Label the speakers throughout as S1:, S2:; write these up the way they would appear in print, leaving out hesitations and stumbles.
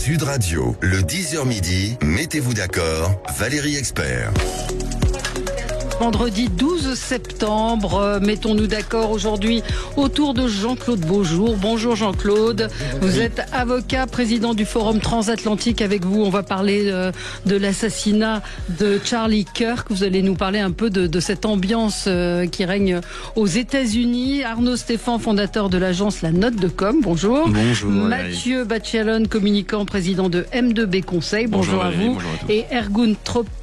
S1: Sud Radio, le 10h midi, mettez-vous d'accord, Valérie Expert.
S2: Vendredi 12 septembre, mettons-nous d'accord aujourd'hui autour de Jean-Claude Beaujour. Bonjour Jean-Claude, vous êtes avocat, président du Forum Transatlantique. Avec vous, on va parler de l'assassinat de Charlie Kirk. Vous allez nous parler un peu de cette ambiance qui règne aux États-Unis. Arnaud Stéphan, fondateur de l'agence La Note de Com. Bonjour.
S3: Bonjour.
S2: Mathieu Bachelon, communicant, président de M2B Conseil. Bonjour à vous.
S3: Bonjour à
S2: et Ergun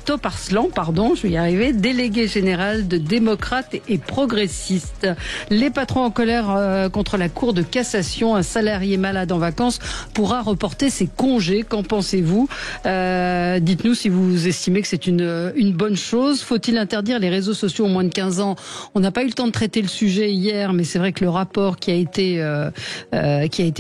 S2: Toparslan, je vais y arriver, délégué général de démocrates et progressistes. Les patrons en colère contre la Cour de cassation. Un salarié malade en vacances pourra reporter ses congés. Qu'en pensez-vous? Dites-nous si vous estimez que c'est une bonne chose. Faut-il interdire les réseaux sociaux aux moins de 15 ans? On n'a pas eu le temps de traiter le sujet hier, mais c'est vrai que le rapport qui a été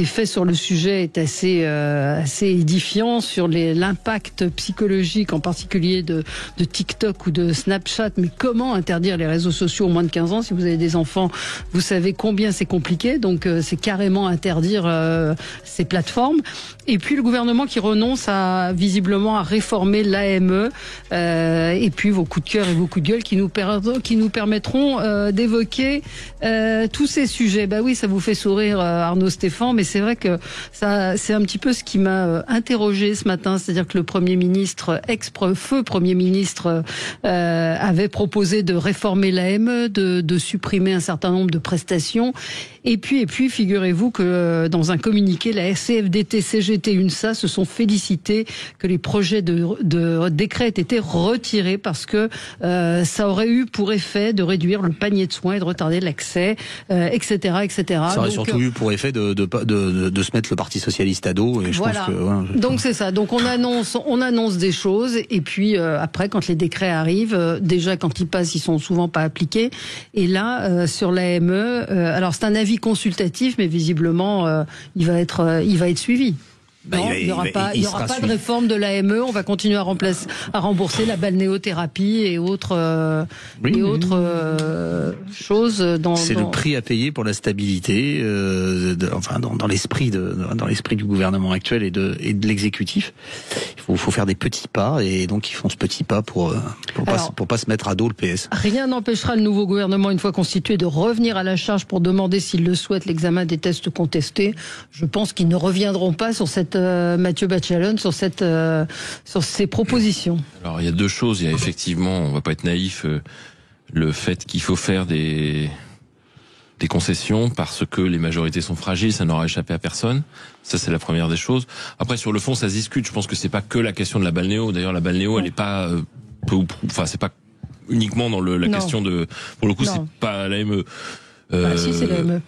S2: fait sur le sujet est assez édifiant sur l'impact psychologique, en particulier de TikTok ou de Snapchat. Mais comment interdire les réseaux sociaux aux moins de 15 ans? Si vous avez des enfants, vous savez combien c'est compliqué. Donc c'est carrément interdire ces plateformes. Et puis le gouvernement qui renonce visiblement à réformer l'AME. Et puis vos coups de cœur et vos coups de gueule qui nous permettront d'évoquer tous ces sujets. Bah oui, ça vous fait sourire, Arnaud Stéphan, mais c'est vrai que ça, c'est un petit peu ce qui m'a interrogé ce matin. C'est-à-dire que le Premier ministre, ex-feu Premier ministre, avait proposé de réformer l'AME, de supprimer un certain nombre de prestations. Et puis, figurez-vous que dans un communiqué, la CFDT, CGT, UNSA se sont félicités que les projets de décret aient été retirés parce que ça aurait eu pour effet de réduire le panier de soins et de retarder l'accès, etc., etc.
S3: Ça aurait surtout eu pour effet de se mettre le Parti socialiste à dos. Et je pense que,
S2: Donc c'est ça. Donc on annonce des choses et puis après, quand les décrets arrivent, déjà quand ils passent, ils sont souvent pas appliqués. Et là, sur l'AME, alors c'est un avis consultatif, mais visiblement, il va être suivi. Non, il n'y aura pas de réforme de l'AME. On va continuer à rembourser la balnéothérapie et autres choses.
S3: C'est le prix à payer pour la stabilité, dans l'esprit du gouvernement actuel et de l'exécutif. Il faut faire des petits pas et donc ils font ce petit pas pour pas se mettre à dos le PS.
S2: Rien n'empêchera le nouveau gouvernement, une fois constitué, de revenir à la charge pour demander, s'il le souhaite, l'examen des tests contestés. Je pense qu'ils ne reviendront pas sur cette Mathieu Bachelon sur ces propositions.
S4: Alors il y a deux choses. Il y a effectivement, on va pas être naïf, le fait qu'il faut faire des concessions parce que les majorités sont fragiles, ça n'aura échappé à personne. Ça, c'est la première des choses. Après, sur le fond, ça se discute. Je pense que c'est pas que la question de la balnéo. D'ailleurs, la balnéo, elle est pas c'est pas uniquement dans la question de, pour le coup, c'est pas l'AME.
S2: Si, c'est l'AME.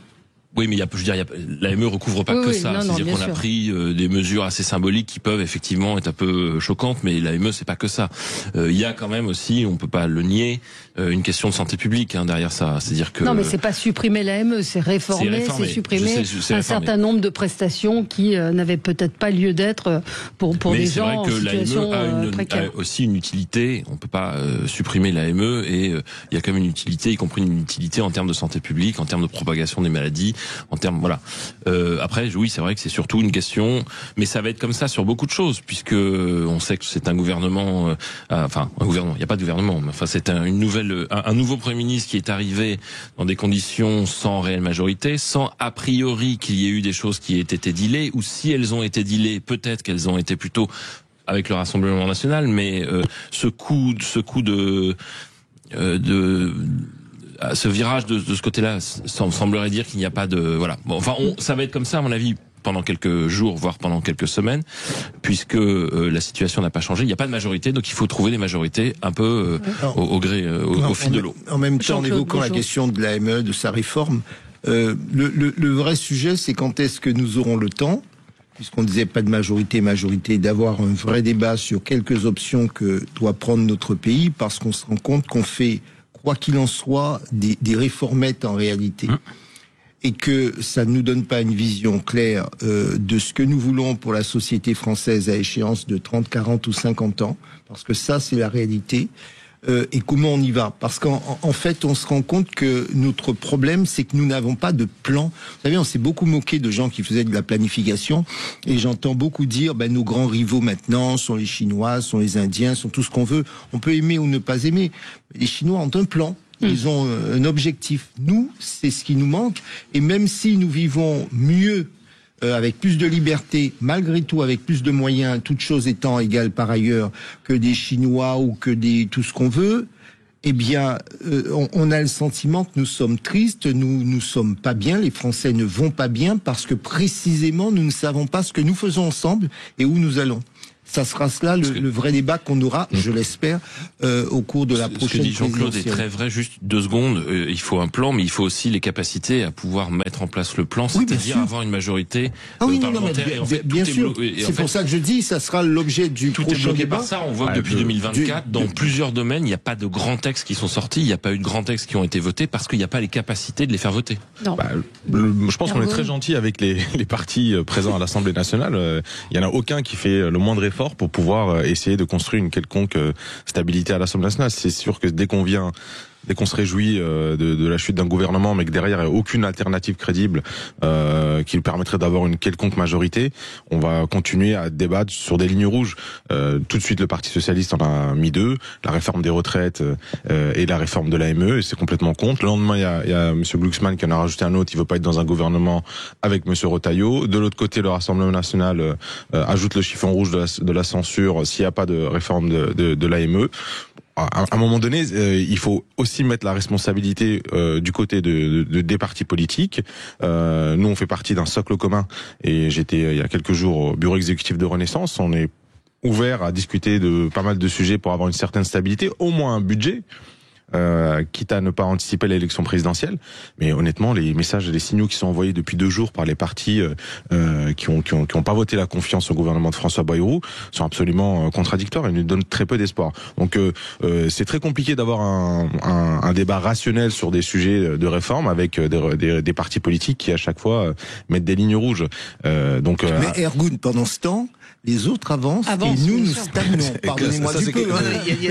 S4: Oui, mais l'AME recouvre pas que ça. C'est-à-dire qu'on a pris des mesures assez symboliques qui peuvent effectivement être un peu choquantes, mais l'AME, c'est pas que ça. Il y a quand même aussi, on peut pas le nier, une question de santé publique derrière ça. C'est-à-dire que...
S2: Non, mais c'est pas supprimer l'AME, c'est réformer, c'est supprimer un certain nombre de prestations qui n'avaient peut-être pas lieu d'être pour des gens en situation précaire.
S4: A aussi une utilité. On peut pas supprimer l'AME et il y a quand même une utilité, y compris une utilité en termes de santé publique, en termes de propagation des maladies. En termes, voilà. Après, oui, c'est vrai que c'est surtout une question, mais ça va être comme ça sur beaucoup de choses, puisque on sait que c'est un gouvernement, un gouvernement. Il n'y a pas de gouvernement, mais enfin, c'est un nouveau Premier ministre qui est arrivé dans des conditions sans réelle majorité, sans a priori qu'il y ait eu des choses qui aient été dealées, ou si elles ont été dealées, peut-être qu'elles ont été plutôt avec le Rassemblement national, mais ce coup ce virage de ce côté-là semblerait dire qu'il n'y a pas de ça va être comme ça à mon avis pendant quelques jours, voire pendant quelques semaines, puisque la situation n'a pas changé. Il n'y a pas de majorité, donc il faut trouver des majorités un peu au fil de l'eau.
S5: En même temps, en évoquant la question de l'AME, de sa réforme, le vrai sujet, c'est quand est-ce que nous aurons le temps, puisqu'on disait pas de majorité, d'avoir un vrai débat sur quelques options que doit prendre notre pays, parce qu'on se rend compte qu'on fait, quoi qu'il en soit, des réformettes en réalité. Et que ça ne nous donne pas une vision claire de ce que nous voulons pour la société française à échéance de 30, 40 ou 50 ans, parce que ça, c'est la réalité. et comment on y va. Parce qu'en fait, on se rend compte que notre problème, c'est que nous n'avons pas de plan. Vous savez, on s'est beaucoup moqué de gens qui faisaient de la planification, et j'entends beaucoup dire, nos grands rivaux maintenant sont les Chinois, sont les Indiens, sont tout ce qu'on veut. On peut aimer ou ne pas aimer. Les Chinois ont un plan. Ils ont un objectif. Nous, c'est ce qui nous manque. Et même si nous vivons mieux, avec plus de liberté, malgré tout, avec plus de moyens, toutes choses étant égales par ailleurs, que des Chinois ou que tout ce qu'on veut, eh bien, on a le sentiment que nous sommes tristes, nous sommes pas bien, les Français ne vont pas bien parce que précisément nous ne savons pas ce que nous faisons ensemble et où nous allons. Ça sera cela le vrai débat qu'on aura, je l'espère, au cours de la prochaine.
S4: Ce que dit Jean-Claude est très vrai. Juste 2 secondes. Il faut un plan, mais il faut aussi les capacités à pouvoir mettre en place le plan, c'est-à-dire avoir une majorité parlementaire.
S5: Et en fait, bien sûr. C'est pour ça que je dis, ça sera l'objet du prochain débat. Tout est bloqué
S4: par ça. On voit que depuis 2024, dans plusieurs domaines, il n'y a pas de grands textes qui sont sortis. Il n'y a pas eu de grands textes qui ont été votés parce qu'il n'y a pas les capacités de les faire voter.
S6: Non. Je pense qu'on est très gentil avec les partis présents à l'Assemblée nationale. Il y en a aucun qui fait le moindre effort pour pouvoir essayer de construire une quelconque stabilité à l'Assemblée nationale. C'est sûr que dès qu'on se réjouit de la chute d'un gouvernement, mais que derrière il n'y a aucune alternative crédible qui lui permettrait d'avoir une quelconque majorité, on va continuer à débattre sur des lignes rouges. Tout de suite, le Parti socialiste en a mis 2, la réforme des retraites et la réforme de l'AME, et c'est complètement contre. Le lendemain, il y a M. Glucksmann qui en a rajouté un autre, il veut pas être dans un gouvernement avec M. Retailleau. De l'autre côté, le Rassemblement national ajoute le chiffon rouge de la censure s'il n'y a pas de réforme de l'AME. À un moment donné, il faut aussi mettre la responsabilité du côté des partis politiques. Nous, on fait partie d'un socle commun, et j'étais il y a quelques jours au bureau exécutif de Renaissance. On est ouvert à discuter de pas mal de sujets pour avoir une certaine stabilité, au moins un budget. Quitte à ne pas anticiper l'élection présidentielle, mais honnêtement, les messages et les signaux qui sont envoyés depuis 2 jours par les partis qui ont pas voté la confiance au gouvernement de François Bayrou sont absolument contradictoires et nous donnent très peu d'espoir. Donc c'est très compliqué d'avoir un débat rationnel sur des sujets de réforme avec des partis politiques qui à chaque fois mettent des lignes rouges. Mais
S5: Ergun, pendant ce temps, les autres avancent et nous stagnons. Pardonnez-moi du peu.
S3: Il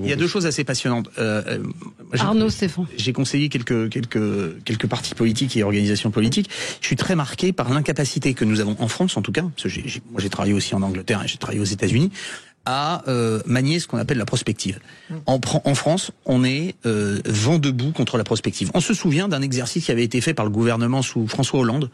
S3: y a 2 choses assez passionnantes.
S2: Arnaud Stéphane.
S3: J'ai conseillé quelques partis politiques et organisations politiques. Je suis très marqué par l'incapacité que nous avons en France, en tout cas, parce que moi j'ai travaillé aussi en Angleterre et j'ai travaillé aux États-Unis, à manier ce qu'on appelle la prospective. En France, on est vent debout contre la prospective. On se souvient d'un exercice qui avait été fait par le gouvernement sous François Hollande,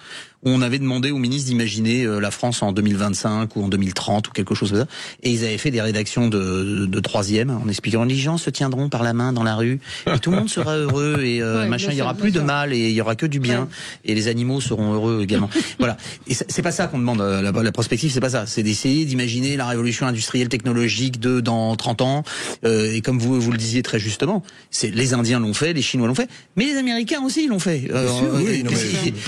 S3: où on avait demandé aux ministres d'imaginer la France en 2025 ou en 2030 ou quelque chose comme ça, et ils avaient fait des rédactions de 3e en expliquant les gens se tiendront par la main dans la rue et tout le monde sera heureux et il y aura plus de mal et il y aura que du bien et les animaux seront heureux également. Voilà. Et c'est pas ça qu'on demande. La prospective, c'est pas ça. C'est d'essayer d'imaginer la révolution industrielle technologique dans 30 ans. Et comme vous le disiez très justement, les Indiens l'ont fait, les Chinois l'ont fait, mais les Américains aussi l'ont fait.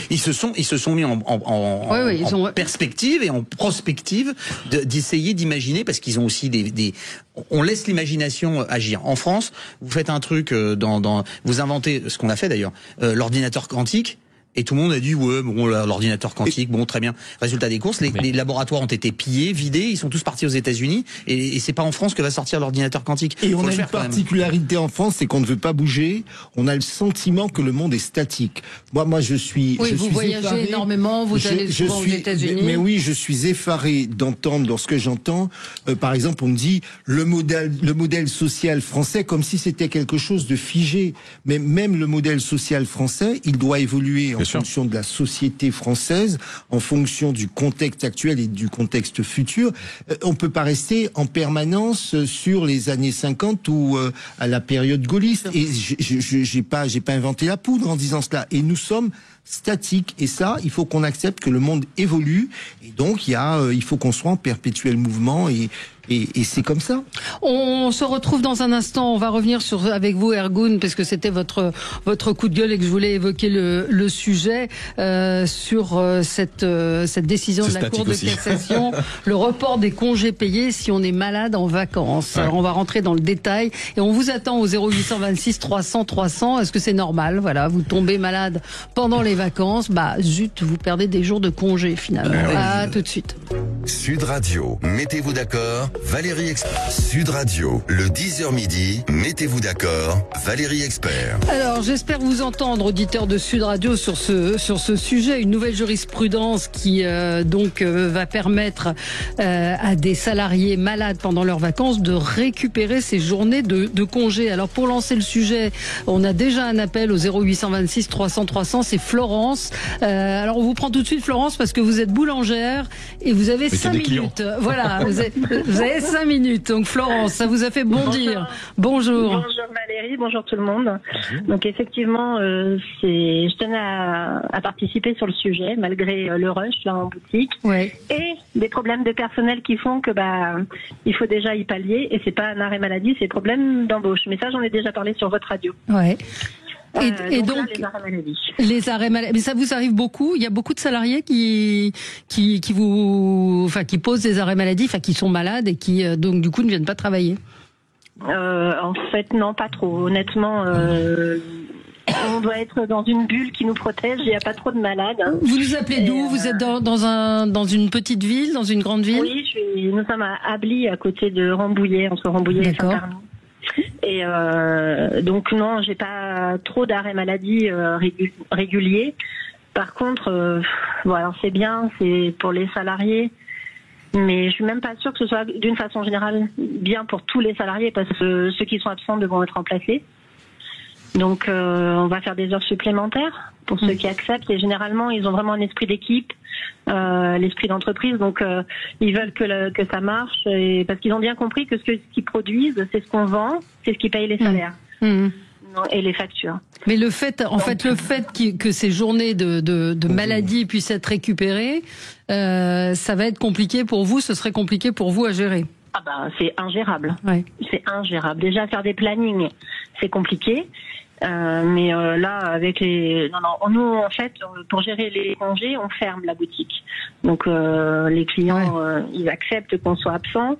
S3: Ils se sont mis en perspective et en prospective d'essayer d'imaginer, parce qu'ils ont aussi on laisse l'imagination agir. En France, vous faites un truc vous inventez ce qu'on a fait d'ailleurs, l'ordinateur quantique. Et tout le monde a dit l'ordinateur quantique, très bien. Résultat des courses, les laboratoires ont été pillés, vidés, ils sont tous partis aux États-Unis et c'est pas en France que va sortir l'ordinateur quantique.
S5: Et on a une particularité en France, c'est qu'on ne veut pas bouger. On a le sentiment que le monde est statique. Moi je suis
S2: vous voyagez effaré, énormément, vous allez souvent aux États-Unis.
S5: Mais oui, je suis effaré d'entendre lorsque j'entends par exemple on me dit le modèle social français comme si c'était quelque chose de figé. Mais même le modèle social français, il doit évoluer en fonction de la société française, en fonction du contexte actuel et du contexte futur. On peut pas rester en permanence sur les années 50 ou à la période gaulliste. Et j'ai pas inventé la poudre en disant cela. Et nous sommes statiques. Et ça, il faut qu'on accepte que le monde évolue. Et donc, il faut qu'on soit en perpétuel mouvement et c'est comme ça.
S2: On se retrouve dans un instant. On va revenir avec vous, Ergun, parce que c'était votre coup de gueule et que je voulais évoquer le sujet sur cette décision de la Cour de cassation, le report des congés payés si on est malade en vacances. Alors on va rentrer dans le détail et on vous attend au 0826 300 300. Est-ce que c'est normal? Voilà, vous tombez malade pendant les vacances, zut, vous perdez des jours de congé finalement. Tout de suite.
S1: Sud Radio, mettez-vous d'accord, Valérie Expert. Sud Radio, le 10h midi, mettez-vous d'accord, Valérie Expert.
S2: Alors, j'espère vous entendre, auditeurs de Sud Radio, sur ce sujet. Une nouvelle jurisprudence qui va permettre à des salariés malades pendant leurs vacances de récupérer ces journées de congé. Alors, pour lancer le sujet, on a déjà un appel au 0826 300 300. C'est Florence. Alors, on vous prend tout de suite, Florence, parce que vous êtes boulangère et vous avez 5 minutes. Voilà, vous avez 5 minutes. Donc, Florence, ça vous a fait bondir. Bonjour.
S7: Bonjour Valérie, bonjour tout le monde. Donc effectivement, je tenais à participer sur le sujet malgré le rush là en boutique et des problèmes de personnel qui font que il faut déjà y pallier et c'est pas un arrêt maladie, c'est problème d'embauche. Mais ça, j'en ai déjà parlé sur votre radio.
S2: Ouais. Et donc
S7: là, les arrêts maladie.
S2: Les arrêts maladie, mais ça vous arrive beaucoup? Il y a beaucoup de salariés qui posent des arrêts maladie, qui sont malades et qui donc du coup ne viennent pas travailler.
S7: En fait, non, pas trop. Honnêtement, on doit être dans une bulle qui nous protège. Il n'y a pas trop de malades.
S2: Vous nous appelez d'où? Vous êtes dans une petite ville, dans une grande ville?
S7: Oui, nous sommes à Ably, à côté de Rambouillet, entre Rambouillet et Saint-Arnaud. Et donc non, j'ai pas trop d'arrêts maladie réguliers. Par contre, alors c'est bien, c'est pour les salariés. Mais je suis même pas sûre que ce soit d'une façon générale bien pour tous les salariés parce que ceux qui sont absents devront être remplacés. Donc on va faire des heures supplémentaires pour ceux qui acceptent et généralement ils ont vraiment un esprit d'équipe, l'esprit d'entreprise. Donc ils veulent que ça marche et parce qu'ils ont bien compris que ce qu'ils produisent, c'est ce qu'on vend, c'est ce qui paye les salaires. Et les factures.
S2: Mais le fait que ces journées de maladie puissent être récupérées, ça va être compliqué pour vous, ce serait compliqué pour vous à gérer.
S7: C'est ingérable.
S2: Ouais.
S7: C'est ingérable. Déjà faire des plannings, c'est compliqué. Mais là, avec nous en fait, pour gérer les congés, on ferme la boutique. Donc les clients, ils acceptent qu'on soit absent.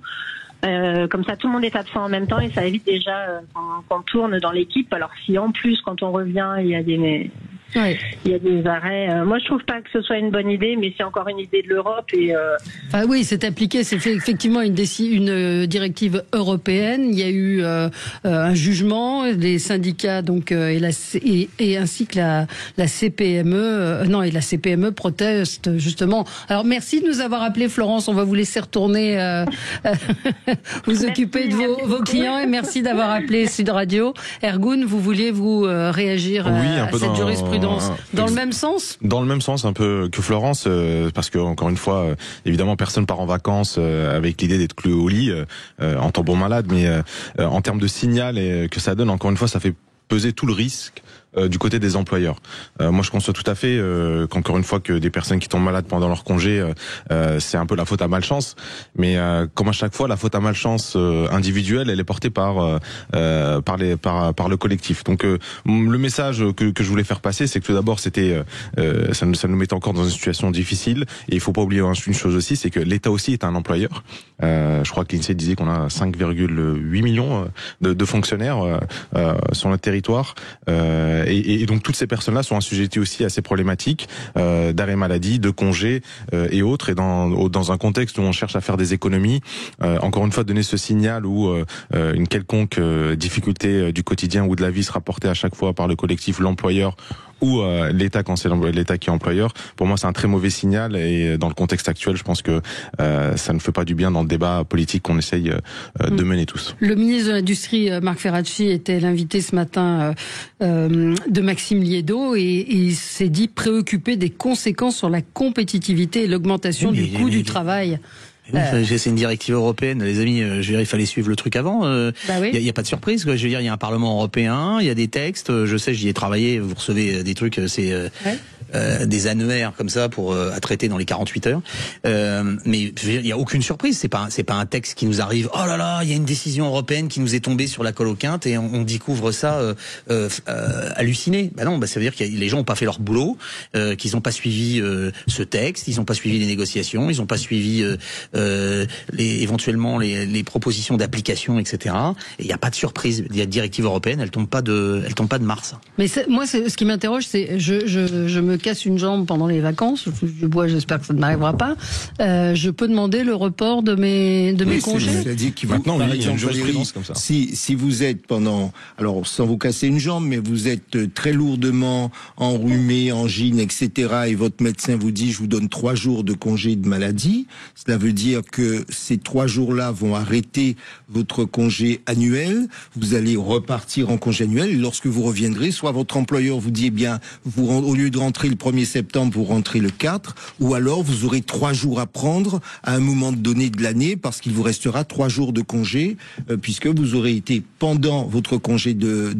S7: Comme ça, tout le monde est absent en même temps et ça évite déjà qu'on tourne dans l'équipe. Alors si en plus, quand on revient, il y a des arrêts. Moi, je trouve pas que ce soit une bonne idée, mais c'est encore une idée de l'Europe et.
S2: Oui, c'est appliqué. C'est effectivement une directive européenne. Il y a eu un jugement. Les syndicats donc et ainsi que la CPME et la CPME protestent justement. Alors merci de nous avoir appelé, Florence. On va vous laisser retourner vous occuper de vos clients et merci d'avoir appelé Sud Radio. Ergun, vous vouliez réagir à cette jurisprudence dans le même sens?
S6: Dans le même sens un peu que Florence, parce que encore une fois, évidemment, personne part en vacances avec l'idée d'être cloué au lit en tombant malade, mais en termes de signal que ça donne, encore une fois, ça fait peser tout le risque du côté des employeurs. Moi, je conçois tout à fait qu'encore une fois que des personnes qui tombent malades pendant leur congé, c'est un peu la faute à malchance. Mais comme à chaque fois, la faute à malchance individuelle, elle est portée par le collectif. Donc le message que je voulais faire passer, c'est que tout d'abord, c'était ça nous met encore dans une situation difficile. Et il faut pas oublier une chose aussi, c'est que l'État aussi est un employeur. Je crois que l'INSEE disait qu'on a 5,8 millions de fonctionnaires sur notre territoire. Et donc toutes ces personnes-là sont assujetties aussi à ces problématiques d'arrêt maladie, de congés et autres. Et dans un contexte où on cherche à faire des économies, encore une fois donner ce signal où une quelconque difficulté du quotidien ou de la vie sera portée à chaque fois par le collectif, l'employeur ou l'État quand c'est l'État qui est employeur. Pour moi, c'est un très mauvais signal et dans le contexte actuel, je pense que ça ne fait pas du bien dans le débat politique qu'on essaye de mener tous.
S2: Le ministre de l'Industrie, Marc Ferracci, était l'invité ce matin de Maxime Liédo et il s'est dit préoccupé des conséquences sur la compétitivité et l'augmentation du coût du travail.
S3: C'est une directive européenne, les amis. Je veux dire, il fallait suivre le truc avant. Il y a pas de surprise, quoi. Je veux dire, il y a un Parlement européen, il y a des textes. Je sais, j'y ai travaillé. Vous recevez des trucs, des annuaires comme ça à traiter dans les 48 heures. Mais je veux dire, il y a aucune surprise. C'est pas un texte qui nous arrive. Oh là là, il y a une décision européenne qui nous est tombée sur la colle au quinte et on découvre ça halluciné. Non, ça veut dire que les gens ont pas fait leur boulot, qu'ils ont pas suivi ce texte, ils ont pas suivi les négociations, ils ont pas suivi éventuellement les propositions d'application, etc. Et il n'y a pas de surprise. La directive européenne, elle tombe pas de Mars.
S2: Mais moi, ce qui m'interroge, c'est je me me casse une jambe pendant les vacances, je bois, j'espère que ça ne m'arrivera pas, je peux demander le report de mes congés.
S5: C'est-à-dire
S6: maintenant,
S5: par
S6: il y a une
S5: exemple,
S6: jurisprudence comme ça.
S5: Si vous êtes alors sans vous casser une jambe, mais vous êtes très lourdement enrhumé, angine, etc., et votre médecin vous dit, je vous donne 3 jours de congé de maladie, cela veut dire que ces 3 jours-là vont arrêter votre congé annuel, vous allez repartir en congé annuel, et lorsque vous reviendrez, soit votre employeur vous dit, eh bien, au lieu de rentrer le 1er septembre, vous rentrez le 4, ou alors vous aurez 3 jours à prendre à un moment donné de l'année, parce qu'il vous restera 3 jours de congé, puisque vous aurez été, pendant votre congé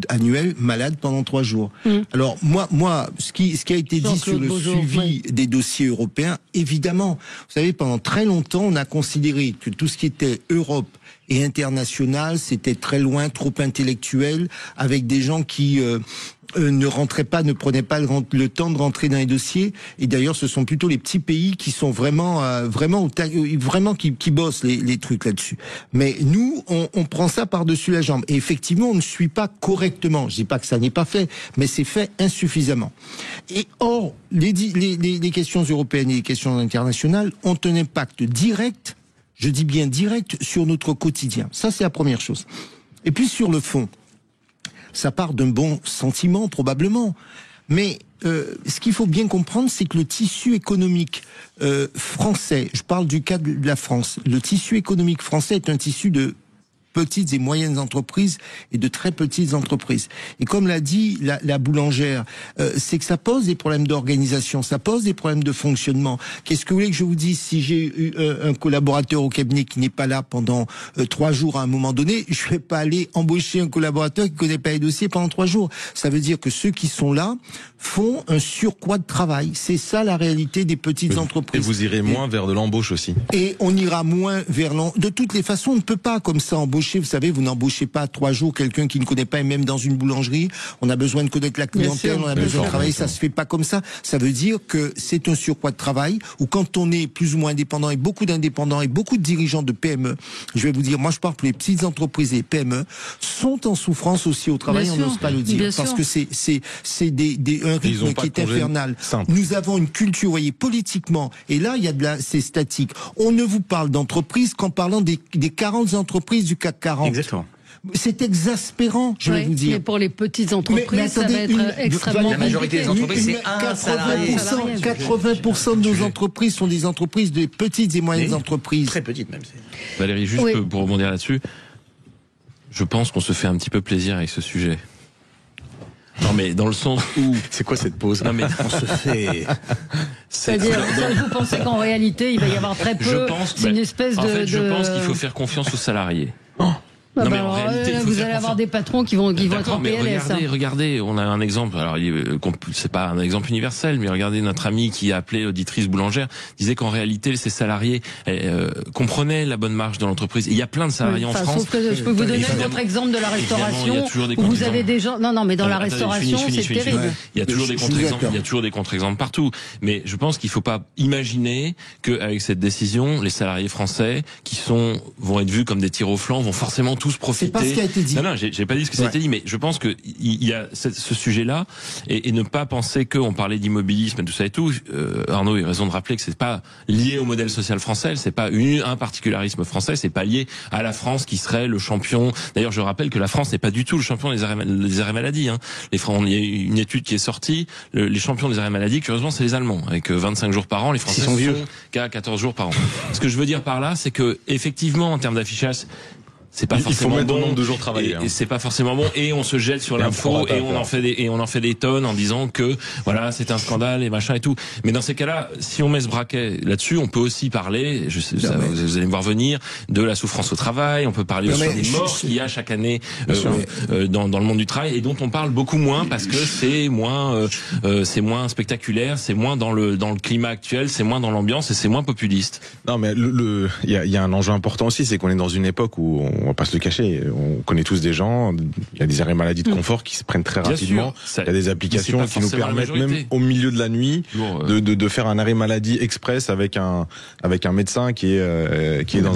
S5: annuel, malade pendant 3 jours. Alors, moi, ce qui a été dit sur le suivi des dossiers européens, évidemment, vous savez, pendant très longtemps, on a considéré que tout ce qui était Europe et international, c'était très loin, trop intellectuel, avec des gens qui ne prenaient pas le temps de rentrer dans les dossiers. Et d'ailleurs, ce sont plutôt les petits pays qui sont vraiment qui bossent les trucs là-dessus. Mais nous, on prend ça par-dessus la jambe. Et effectivement, on ne suit pas correctement. Je dis pas que ça n'est pas fait, mais c'est fait insuffisamment. Et or, les questions européennes et les questions internationales ont un impact direct, je dis bien direct, sur notre quotidien. Ça, c'est la première chose. Et puis sur le fond, ça part d'un bon sentiment, probablement. Mais ce qu'il faut bien comprendre, c'est que le tissu économique français, je parle du cas de la France, le tissu économique français est un tissu de petites et moyennes entreprises et de très petites entreprises. Et comme l'a dit la boulangère, c'est que ça pose des problèmes d'organisation, ça pose des problèmes de fonctionnement. Qu'est-ce que vous voulez que je vous dise? Si j'ai eu un collaborateur au cabinet qui n'est pas là pendant 3 jours à un moment donné, je vais pas aller embaucher un collaborateur qui connaît pas les dossiers pendant 3 jours. Ça veut dire que ceux qui sont là font un surcroît de travail. C'est ça la réalité des petites entreprises.
S6: Et vous irez moins vers de l'embauche aussi.
S5: Et on ira moins vers de toutes les façons, on ne peut pas comme ça embaucher. Vous savez, vous n'embauchez pas 3 jours quelqu'un qui ne connaît pas, et même dans une boulangerie, on a besoin de connaître la clientèle, on a besoin de travailler, ça se fait pas comme ça. Ça veut dire que c'est un surcroît de travail, où quand on est plus ou moins indépendant, et beaucoup d'indépendants, et beaucoup de dirigeants de PME, je vais vous dire, moi je parle pour les petites entreprises et PME, sont en souffrance aussi au travail, on n'ose pas le dire, parce que c'est un rythme qui est infernal. Simple. Nous avons une culture, vous voyez, politiquement, et là, c'est statique. On ne vous parle d'entreprise qu'en parlant des 40 entreprises du CAC 40.
S3: Exactement.
S5: C'est exaspérant, je vais vous dire.
S2: Mais pour les petites entreprises, ça va être extrêmement...
S3: La majorité des entreprises, c'est un salarié.
S5: 80% de nos entreprises sont des entreprises de petites et moyennes entreprises.
S3: Très petites même.
S4: Valérie, juste pour rebondir là-dessus, je pense qu'on se fait un petit peu plaisir avec ce sujet. Non mais dans le sens où...
S3: C'est quoi cette pause?
S4: Non mais
S3: on se fait...
S2: C'est-à-dire, vous pensez qu'en réalité, il va y avoir très peu... C'est une espèce
S4: je pense qu'il faut faire confiance aux salariés.
S2: Non, mais en réalité, vous allez avoir des patrons qui vont être en PLS.
S4: Regardez, on a un exemple. Alors, c'est pas un exemple universel, mais regardez notre amie qui a appelé auditrice boulangère, disait qu'en réalité, ces salariés comprenaient la bonne marge de l'entreprise. Et il y a plein de salariés en France.
S2: Sauf que je peux vous donner votre exemple de la restauration, où vous avez des gens. Non, mais dans la restauration, c'est terrible.
S4: Il y a toujours des contre-exemples. Il y a toujours des contre-exemples partout. Mais je pense qu'il faut pas imaginer qu'avec cette décision, les salariés français qui vont être vus comme des tirs au flanc vont forcément tous profiter.
S5: C'est pas ce qui a été dit.
S4: Non, j'ai pas dit ce que ça a été dit, mais je pense que il y a ce sujet-là et ne pas penser qu'on parlait d'immobilisme et tout ça et tout. Arnaud a raison de rappeler que c'est pas lié au modèle social français, c'est pas un particularisme français, c'est pas lié à la France qui serait le champion. D'ailleurs, je rappelle que la France n'est pas du tout le champion des arrêts maladie. Hein. Il y a une étude qui est sortie, les champions des arrêts maladie, curieusement, c'est les Allemands, avec 25 jours par an. Les Français sont vieux qu'à 14 jours par an. Ce que je veux dire par là, c'est que effectivement, en termes d'affichage, c'est pas forcément bon.
S6: Nombre de jours travaillés.
S4: Et c'est pas forcément bon. Et on se jette sur l'info et on en fait des tonnes en disant que voilà, c'est un scandale et machin et tout. Mais dans ces cas-là, si on met ce braquet là-dessus, on peut aussi parler, vous allez me voir venir, de la souffrance au travail. On peut parler aussi des morts qu'il y a chaque année dans le monde du travail et dont on parle beaucoup moins parce que c'est moins spectaculaire, c'est moins dans le climat actuel, c'est moins dans l'ambiance et c'est moins populiste.
S6: Non, mais il y a un enjeu important aussi, c'est qu'on est dans une époque où va pas se le cacher, on connaît tous des gens, il y a des arrêts maladie de confort qui se prennent très rapidement. Il y a des applications qui nous permettent même au milieu de la nuit de faire un arrêt maladie express avec un médecin qui est dans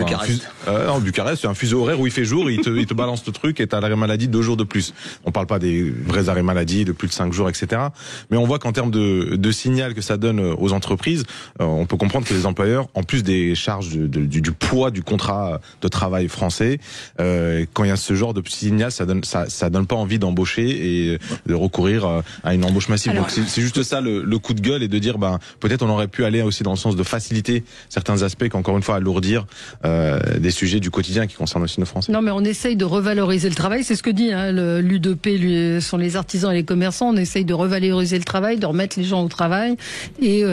S6: en Bucarest, c'est un fuseau horaire où il fait jour, il te balance le truc et t'as l'arrêt maladie 2 jours de plus. On parle pas des vrais arrêts maladie de plus de 5 jours, etc. Mais on voit qu'en termes de signal que ça donne aux entreprises, on peut comprendre que les employeurs, en plus des charges du poids du contrat de travail français, quand il y a ce genre de signal, ça donne pas envie d'embaucher et de recourir à une embauche massive. Alors, donc c'est juste ça le coup de gueule, et de dire peut-être on aurait pu aller aussi dans le sens de faciliter certains aspects qu'encore une fois alourdir des sujets du quotidien qui concernent aussi nos Français.
S2: Non, mais on essaye de revaloriser le travail, c'est ce que dit l'U2P, sont les artisans et les commerçants. On essaye de revaloriser le travail, de remettre les gens au travail, et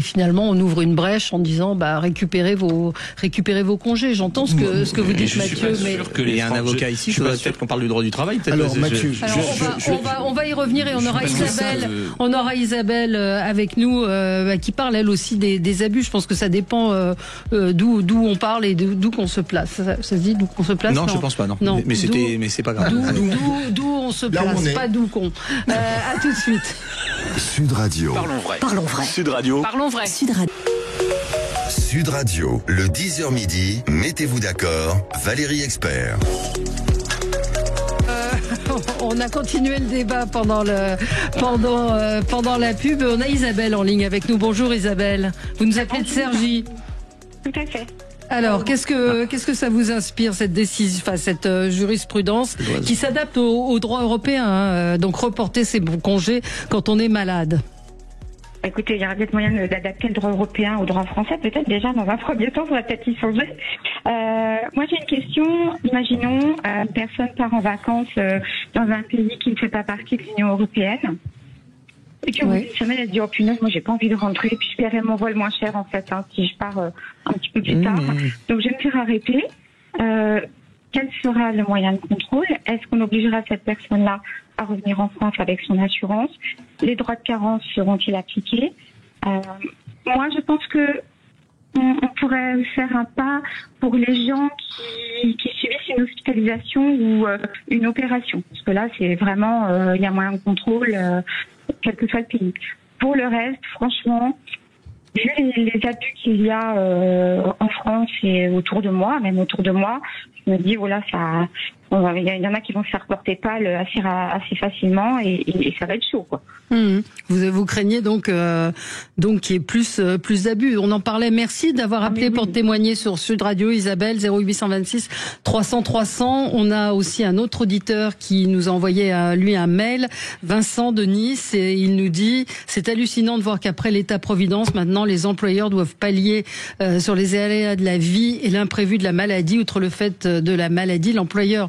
S2: finalement on ouvre une brèche en disant récupérez vos congés. J'entends ce que vous dites, Mathieu, mais
S3: il y a un avocat ici. Je voudrais peut-être qu'on parle du droit du travail.
S5: Alors Mathieu,
S2: on va y revenir, et on aura Isabelle avec nous qui parle elle aussi des abus. Je pense que ça dépend d'où on parle et d'où qu'on se place. Ça se dit d'où qu'on se place?
S3: Non, je pense pas. Non. Mais c'est pas grave.
S2: D'où on se place, pas d'où qu'on. À tout de suite.
S1: Sud Radio.
S8: Parlons vrai.
S3: Sud Radio.
S8: Parlons vrai.
S1: Sud Radio, le 10h midi, mettez-vous d'accord, Valérie Expert.
S2: On a continué le débat pendant la pub. On a Isabelle en ligne avec nous. Bonjour Isabelle. Vous nous appelez de Cergy.
S7: Tout à fait.
S2: Alors, qu'est-ce que ça vous inspire, cette décision, cette jurisprudence qui s'adapte au droit européen, donc reporter ses congés quand on est malade?
S9: Écoutez, il y aura peut-être moyen d'adapter le droit européen au droit français, peut-être déjà dans un premier temps, on va peut-être y changer. Moi j'ai une question, imaginons une personne part en vacances dans un pays qui ne fait pas partie de l'Union européenne, et puis au bout d'une semaine elle se dit oh punaise, moi j'ai pas envie de rentrer, puis je paierai mon vol moins cher en fait si je pars un petit peu plus tard, donc je vais me faire arrêter. Quel sera le moyen de contrôle? Est-ce qu'on obligera cette personne-là à revenir en France avec son assurance? Les droits de carence seront-ils appliqués? Moi, je pense que on pourrait faire un pas pour les gens qui subissent une hospitalisation ou une opération. Parce que là, c'est vraiment, il y a moyen de contrôle, quel que soit le pays. Pour le reste, franchement, vu les abus qu'il y a en France et autour de moi, je me dis, voilà, il y en a qui vont se faire porter pâle assez facilement et ça va être chaud, quoi.
S2: Vous craignez donc qu'il y ait plus d'abus. On en parlait. Merci d'avoir appelé pour témoigner sur Sud Radio, Isabelle, 0826 300 300. On a aussi un autre auditeur qui nous a envoyé lui un mail, Vincent de Nice, et il nous dit: c'est hallucinant de voir qu'après l'État-providence, maintenant les employeurs doivent pallier sur les aléas de la vie et l'imprévu de la maladie. Outre le fait de la maladie, l'employeur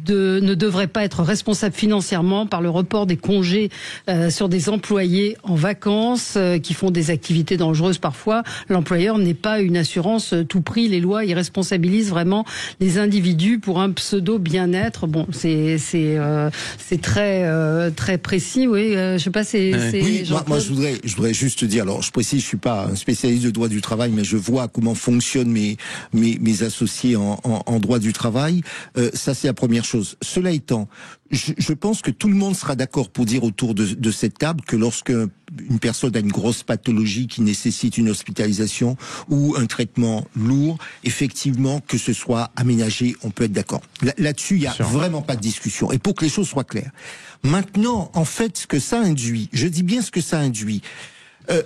S2: ne devrait pas être responsable financièrement par le report des congés sur des employés en vacances qui font des activités dangereuses parfois. L'employeur n'est pas une assurance tout prix. Les lois y responsabilisent vraiment les individus pour un pseudo bien-être. Bon, c'est très précis. Oui, je sais pas.
S5: Oui, moi je voudrais juste dire. Alors, je précise, je suis pas un spécialiste de droit du travail, mais je vois comment fonctionnent mes associés en droit du travail. Ça, c'est la première chose. Cela étant, je pense que tout le monde sera d'accord pour dire autour de cette table que lorsque une personne a une grosse pathologie qui nécessite une hospitalisation ou un traitement lourd, effectivement, que ce soit aménagé, on peut être d'accord. Là-dessus, il n'y a vraiment pas de discussion. Et pour que les choses soient claires. Maintenant, en fait, ce que ça induit, je dis bien ce que ça induit,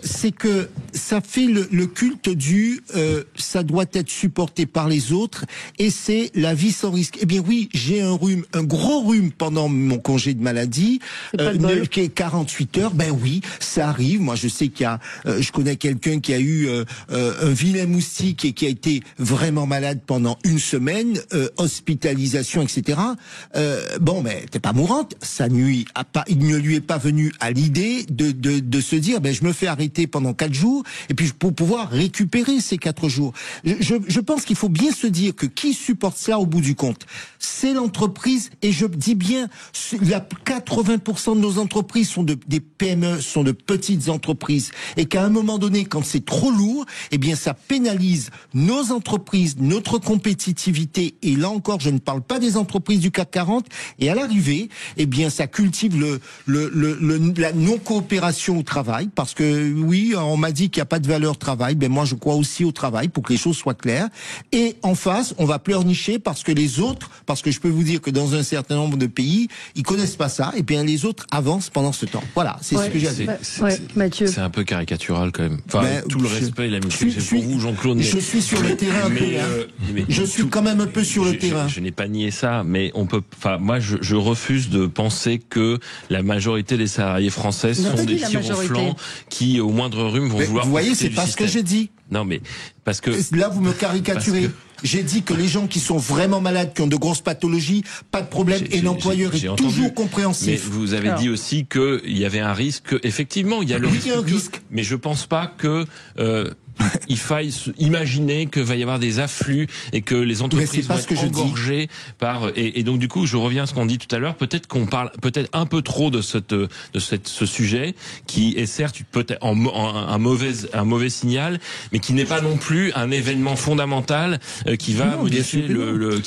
S5: c'est que ça fait le culte du ça doit être supporté par les autres, et c'est la vie sans risque. Eh bien oui, j'ai un gros rhume pendant mon congé de maladie, qui est 48 heures. Ben oui, ça arrive. Moi, je sais qu'il y a, je connais quelqu'un qui a eu un vilain moustique et qui a été vraiment malade pendant une semaine, hospitalisation, etc. Bon, mais t'es pas mourante. Ça nuit à pas. Il ne lui est pas venu à l'idée de se dire, ben je me fais fait arrêter pendant 4 jours, et puis pour pouvoir récupérer ces 4 jours. Je pense qu'il faut bien se dire que qui supporte cela au bout du compte, c'est l'entreprise, et je dis bien, 80% de nos entreprises sont des PME, sont de petites entreprises, et qu'à un moment donné, quand c'est trop lourd, eh bien ça pénalise nos entreprises, notre compétitivité, et là encore, je ne parle pas des entreprises du CAC 40, et à l'arrivée, eh bien ça cultive la non-coopération au travail, parce que oui, on m'a dit qu'il n'y a pas de valeur travail, ben moi je crois aussi au travail, pour que les choses soient claires, et en face, on va pleurnicher parce que les autres, parce que je peux vous dire que dans un certain nombre de pays, ils connaissent pas ça, et bien les autres avancent pendant ce temps. Voilà, c'est ce que j'ai à dire.
S2: Mathieu.
S4: C'est un peu caricatural quand même. Enfin, tout le respect et l'amitié que j'ai pour vous, Jean-Claude.
S5: Je suis sur le terrain un peu. Je suis quand même un peu sur le terrain.
S4: Je n'ai pas nié ça, mais on peut. Enfin, moi, je refuse de penser que la majorité des salariés français sont des tirs au flanc qui, au moindre rhume, vont vouloir.
S5: Vous voyez, c'est pas ce que j'ai dit.
S4: Non, mais parce que
S5: là, vous me caricaturez. J'ai dit que les gens qui sont vraiment malades, qui ont de grosses pathologies, pas de problème, et l'employeur est toujours compréhensif.
S4: Mais vous avez dit aussi qu'il y avait un risque. Effectivement, il y a le risque. Mais je pense pas que il faille imaginer que va y avoir des afflux et que les entreprises vont être engorgées par et donc du coup je reviens à ce qu'on dit tout à l'heure, peut-être qu'on parle peut-être un peu trop de ce sujet qui est certes peut-être un mauvais signal, mais qui n'est pas non plus un événement fondamental qui va modifier le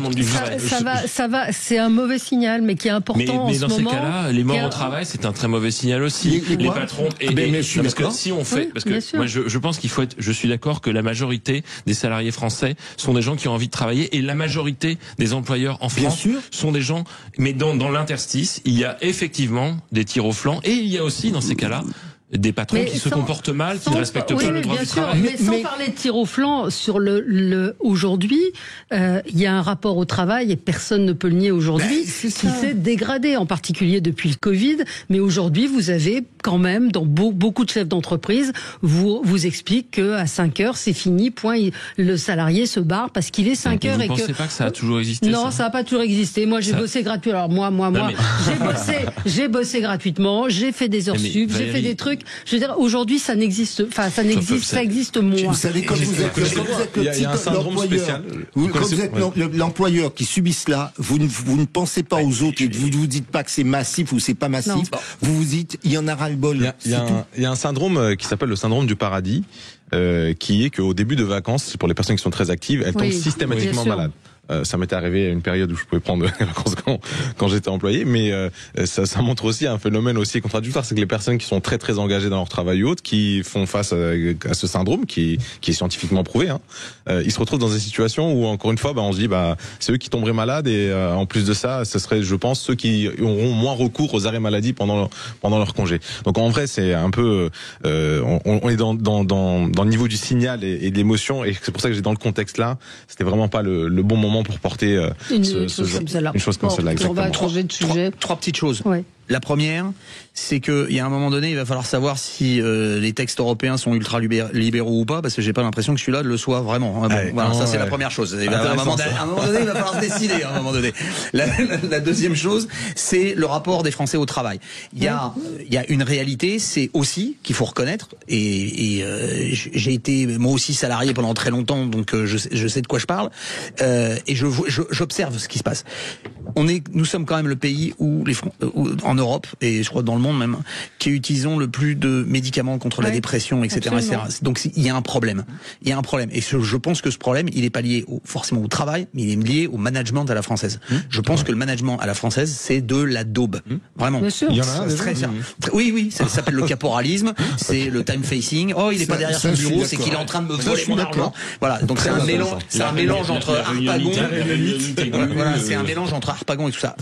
S4: monde du travail.
S2: Ça va, c'est un mauvais signal, mais qui est important en ce moment. Mais dans ces cas-là,
S4: les morts au travail, c'est un très mauvais signal aussi. Les patrons parce que si on fait, parce que moi je pense qu'il faut être, je suis d'accord que la majorité des salariés français sont des gens qui ont envie de travailler, et la majorité des employeurs en France sont des gens, mais dans l'interstice, il y a effectivement des tirs au flanc, et il y a aussi dans ces cas-là des patrons qui se comportent mal, qui ne respectent pas le droit du travail.
S2: Mais sans parler de tir au flanc, sur aujourd'hui, il y a un rapport au travail, et personne ne peut le nier aujourd'hui, qui s'est dégradé, en particulier depuis le Covid. Mais aujourd'hui, vous avez quand même, dans beaucoup de chefs d'entreprise, vous expliquent qu'à 5 heures, c'est fini, point, le salarié se barre parce qu'il est 5 heures.
S4: Vous ne pensez pas que ça a toujours existé?
S2: Non, ça n'a pas toujours existé. Moi, j'ai bossé gratuitement. Alors moi, j'ai bossé gratuitement, j'ai fait des heures sup, j'ai fait des trucs. Je veux dire, aujourd'hui, ça existe moins.
S5: Vous savez, quand vous êtes l'employeur qui subit cela, vous ne pensez pas aux autres, et vous ne vous dites pas que c'est massif ou c'est pas massif. Non. Vous vous dites, il y en aura le bol.
S6: Il y a un syndrome qui s'appelle le syndrome du paradis, qui est qu'au début de vacances, pour les personnes qui sont très actives, elles tombent systématiquement malades. Ça m'était arrivé à une période où je pouvais prendre des vacances quand j'étais employé, mais ça montre aussi un phénomène aussi contradictoire, c'est que les personnes qui sont très très engagées dans leur travail ou autre, qui font face à ce syndrome qui est scientifiquement prouvé, ils se retrouvent dans des situations où, encore une fois, on se dit c'est eux qui tomberaient malades, et en plus de ça, ce serait, je pense, ceux qui auront moins recours aux arrêts maladie pendant leur congé. Donc en vrai, c'est un peu on est dans le niveau du signal et de l'émotion, et c'est pour ça que j'ai dans le contexte là, c'était vraiment pas le bon moment pour porter une chose comme celle-là.
S2: On va changer de sujet.
S3: Trois petites choses.
S2: Ouais.
S3: La première, c'est qu'il y a un moment donné, il va falloir savoir si les textes européens sont ultra libéraux ou pas, parce que j'ai pas l'impression que celui-là le soit vraiment. Ça c'est la première chose. À un moment donné, il va falloir se décider. À un moment donné. La deuxième chose, c'est le rapport des Français au travail. Il y a une réalité, c'est aussi qu'il faut reconnaître. Et j'ai été moi aussi salarié pendant très longtemps, donc je sais de quoi je parle. Et j'observe ce qui se passe. Nous sommes quand même le pays où en Europe, et je crois dans le monde même, qui utilisons le plus de médicaments contre la dépression, etc., etc. Donc il y a un problème. Il y a un problème. Et je pense que ce problème, il n'est pas lié forcément au travail, mais il est lié au management à la française. Je pense que le management à la française, c'est de la daube. Vraiment.
S2: Bien sûr.
S3: Il y en a oui, ça s'appelle le caporalisme, c'est le time facing. Oh, il n'est pas derrière son bureau, c'est qu'il est en train de me voler mon argent. Voilà. Donc c'est un mélange entre Harpagon. Voilà, c'est un mélange entre Harpagon et tout ça.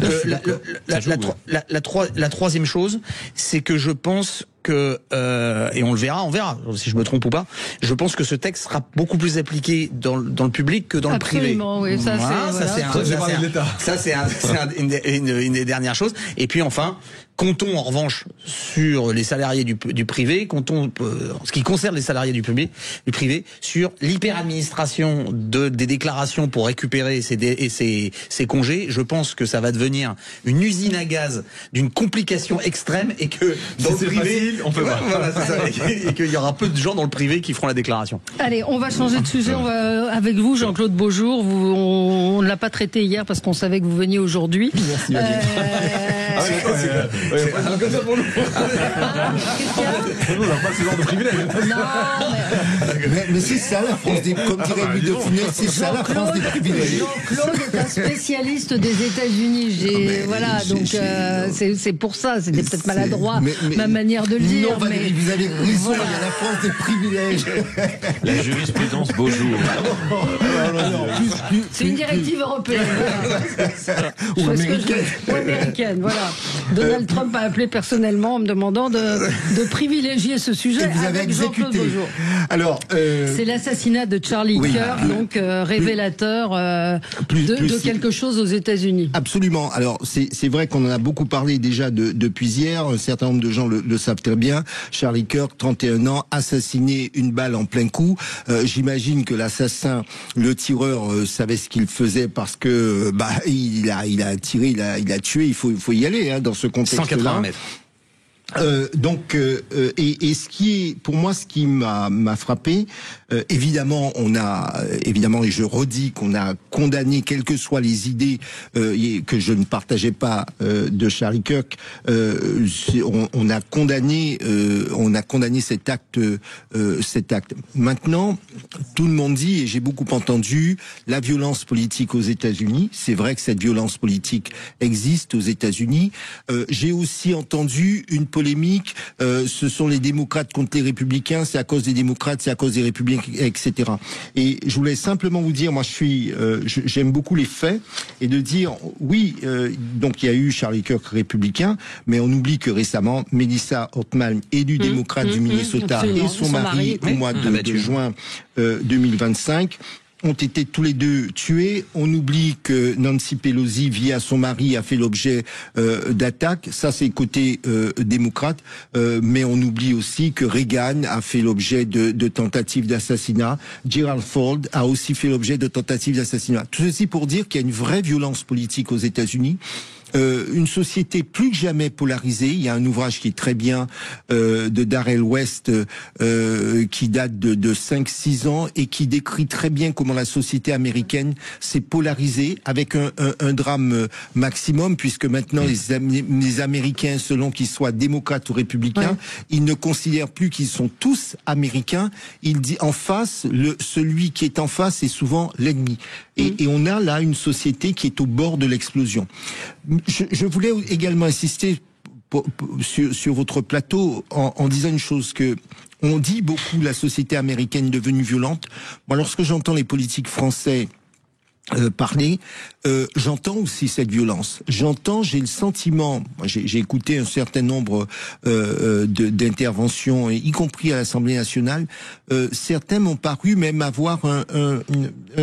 S3: La troisième chose, c'est que je pense que et on verra si je me trompe ou pas. Je pense que ce texte sera beaucoup plus appliqué dans le public que dans le privé.
S2: Absolument, oui,
S3: ça c'est une des dernières choses. Et puis enfin, Comptons en revanche sur les salariés du privé, comptons en ce qui concerne les salariés du privé, sur l'hyperadministration des déclarations pour récupérer ces congés. Je pense que ça va devenir une usine à gaz d'une complication extrême et que dans le privé, on peut voir. Voilà, c'est ça, et qu'il y aura peu de gens dans le privé qui feront la déclaration.
S2: Allez, on va changer de sujet. On va avec vous, Jean-Claude Beaujour. On ne l'a pas traité hier parce qu'on savait que vous veniez aujourd'hui.
S5: Merci.
S6: Comme ça pour nous. Nous, on n'a pas ce genre de privilège.
S5: Mais c'est ça la France des, comme dirait Louis de Funès, c'est ça la France des privilèges.
S2: Jean-Claude est un spécialiste des États-Unis. C'est pour ça. C'était peut-être maladroit ma manière de le dire.
S5: Non, Valérie, vous avez raison. Voilà. Il y a la France des privilèges.
S4: La jurisprudence Beaujour.
S2: C'est une directive européenne.
S5: Ou américaine.
S2: Ou américaine, voilà. Donald Trump a appelé personnellement en me demandant de privilégier ce sujet.
S5: Et vous avez
S2: avec Jean-Claude
S5: exécuté.
S2: Beaujour.
S5: Alors,
S2: c'est l'assassinat de Charlie Kirk, donc révélateur de quelque chose aux États-Unis.
S5: Absolument. Alors, c'est vrai qu'on en a beaucoup parlé déjà depuis hier. Un certain nombre de gens le savent très bien. Charlie Kirk, 31 ans, assassiné une balle en plein cou. J'imagine que l'assassin, le tireur, savait ce qu'il faisait parce que il a tiré, il a tué. Il faut y aller dans ce contexte-là.
S3: 180 mètres.
S5: Et ce qui est, pour moi, ce qui m'a frappé, évidemment, et je redis qu'on a condamné, quelles que soient les idées que je ne partageais pas de Charlie Kirk, on a condamné cet acte. Maintenant, tout le monde dit, et j'ai beaucoup entendu, la violence politique aux États-Unis. C'est vrai que cette violence politique existe aux États-Unis. J'ai aussi entendu une polémique, ce sont les démocrates contre les républicains, c'est à cause des démocrates, c'est à cause des républicains, etc. Et je voulais simplement vous dire, moi j'aime beaucoup les faits, et de dire, oui, donc il y a eu Charlie Kirk républicain, mais on oublie que récemment, Melissa Hortman, élue démocrate du Minnesota,
S2: absolument.
S5: et son mari, au mois de juin 2025, ont été tous les deux tués. On oublie que Nancy Pelosi, via son mari, a fait l'objet d'attaques. Ça, c'est côté démocrate. Mais on oublie aussi que Reagan a fait l'objet de tentatives d'assassinat. Gerald Ford a aussi fait l'objet de tentatives d'assassinat. Tout ceci pour dire qu'il y a une vraie violence politique aux États-Unis. Une société plus que jamais polarisée. Il y a un ouvrage qui est très bien de Darrell West qui date de 5-6 ans et qui décrit très bien comment la société américaine s'est polarisée avec un drame maximum, puisque maintenant les Américains, selon qu'ils soient démocrates ou républicains, ils ne considèrent plus qu'ils sont tous américains. Il dit en face, celui qui est en face est souvent l'ennemi. Et on a là une société qui est au bord de l'explosion. Je voulais également insister sur votre plateau en disant une chose, que on dit beaucoup la société américaine devenue violente. Moi, lorsque j'entends les politiques français parler, j'entends aussi cette violence. J'ai le sentiment, j'ai écouté un certain nombre d'interventions, y compris à l'Assemblée nationale, certains m'ont paru même avoir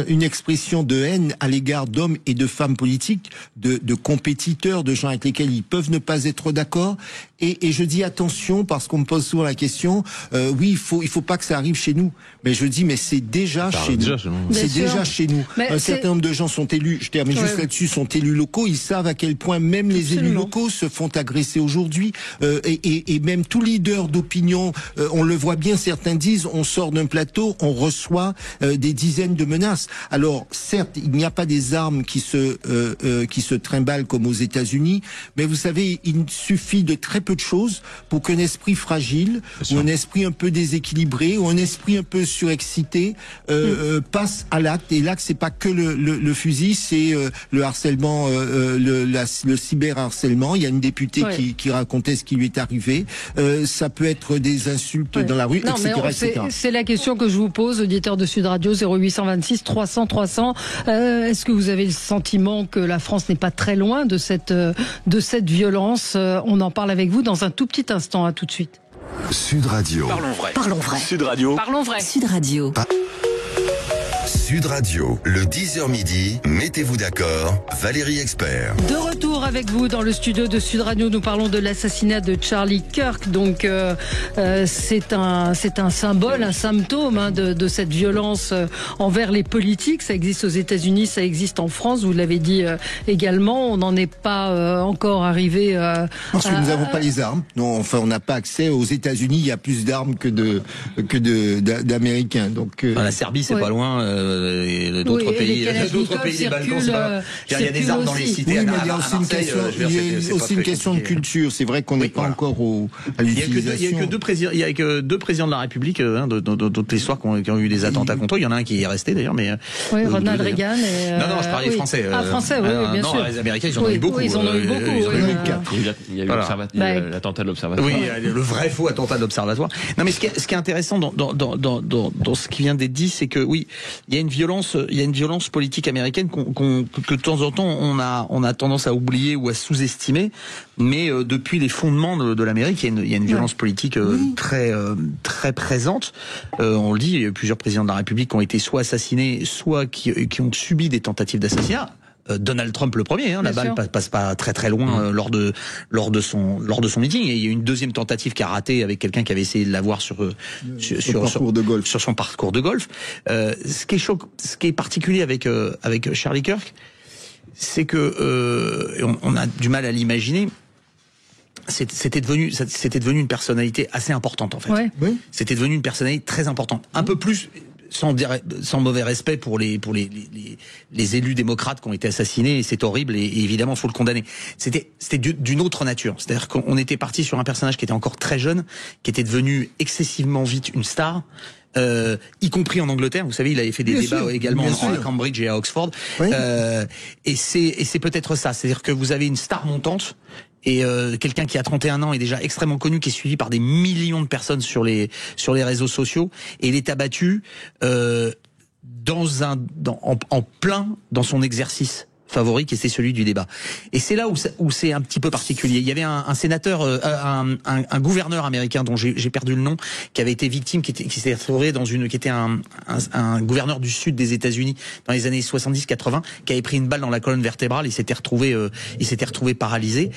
S5: une expression de haine à l'égard d'hommes et de femmes politiques, de compétiteurs, de gens avec lesquels ils peuvent ne pas être d'accord. Et je dis attention, parce qu'on me pose souvent la question, oui, il faut pas que ça arrive chez nous. Mais je dis, mais c'est déjà chez nous. C'est déjà chez nous. Un certain nombre de gens sont élus, je termine juste là-dessus, sont élus locaux, ils savent à quel point même les élus locaux se font agresser aujourd'hui, et même tout leader d'opinion, on le voit bien, certains disent, on sort d'un plateau, on reçoit des dizaines de menaces. Alors, certes, il n'y a pas des armes qui se trimballent comme aux États-Unis, mais vous savez, il suffit de très peu de choses pour qu'un esprit fragile, ou un esprit un peu déséquilibré, ou un esprit un peu surexcité, passe à l'acte. Et l'acte, c'est pas que le fusil, c'est le harcèlement, le cyberharcèlement. Il y a une députée qui racontait ce qui lui est arrivé. Ça peut être des insultes dans la rue,
S2: non,
S5: etc. etc.
S2: C'est la question que je vous pose, auditeur de Sud Radio, 0826 300 300. Est-ce que vous avez le sentiment que la France n'est pas très loin de cette violence? On en parle avec vous dans un tout petit instant. À tout de suite.
S1: Sud Radio.
S8: Parlons vrai.
S10: Parlons vrai.
S8: Sud Radio.
S10: Parlons vrai.
S8: Sud Radio.
S1: Sud Radio, le 10h midi, mettez-vous d'accord, Valérie Expert.
S2: De retour avec vous dans le studio de Sud Radio, nous parlons de l'assassinat de Charlie Kirk. Donc c'est un symbole, un symptôme de cette violence envers les politiques. Ça existe aux États-Unis, ça existe en France, vous l'avez dit également. On n'en est pas encore arrivé
S5: parce que nous n'avons pas les armes. Non, enfin, on n'a pas accès. Aux États-Unis, il y a plus d'armes que d'Américains. Donc
S3: la Serbie, c'est pas loin. Et d'autres pays des Balkans, c'est pas. Il y a des armes dans les cités.
S5: Oui, mais il y a aussi une question de culture. C'est vrai qu'on n'est pas encore à l'utilisation.
S3: Il y a que deux présidents de la République dans toute l'histoire qui ont eu des attentats contre eux. Il y en a un qui est resté d'ailleurs, mais
S2: Ronald Reagan.
S3: Non, je parlais français.
S2: Français, oui, bien sûr.
S3: Non, les Américains, ils en ont eu beaucoup.
S2: Ils en ont eu beaucoup.
S4: Il y a eu l'attentat de l'Observatoire.
S3: Oui, le vrai faux attentat de l'Observatoire. Non, mais ce qui est intéressant dans ce qui vient d'être dit, c'est que oui, il y a une violence politique américaine que de temps en temps on a tendance à oublier ou à sous-estimer, mais depuis les fondements de l'Amérique, il y a une violence politique très présente. On le dit, il y a eu plusieurs présidents de la République qui ont été soit assassinés, soit qui ont subi des tentatives d'assassinat. Donald Trump le premier, la balle passe pas très loin lors de son meeting. Et il y a eu une deuxième tentative qui a raté avec quelqu'un qui avait essayé de l'avoir sur son parcours de golf. Ce qui est particulier avec Charlie Kirk, c'est que on a du mal à l'imaginer. C'était devenu une personnalité assez importante en fait.
S2: Ouais. Oui.
S3: C'était devenu une personnalité très importante, un peu plus. Sans mauvais respect pour les élus démocrates qui ont été assassinés, et c'est horrible et évidemment faut le condamner. C'était d'une autre nature, c'est-à-dire qu'on était parti sur un personnage qui était encore très jeune, qui était devenu excessivement vite une star. Y compris en Angleterre, vous savez, il avait fait des débats également à Cambridge et à Oxford. Oui. Et c'est peut-être ça, c'est-à-dire que vous avez une star montante et quelqu'un qui a 31 ans est déjà extrêmement connu, qui est suivi par des millions de personnes sur les réseaux sociaux, et il est abattu en plein dans son exercice favori, qui était celui du débat. Et c'est là où c'est un petit peu particulier. Il y avait un sénateur, un gouverneur américain dont j'ai perdu le nom, qui avait été victime, qui s'est retrouvé qui était un gouverneur du sud des États-Unis dans les années 70-80, qui avait pris une balle dans la colonne vertébrale, il s'était retrouvé paralysé,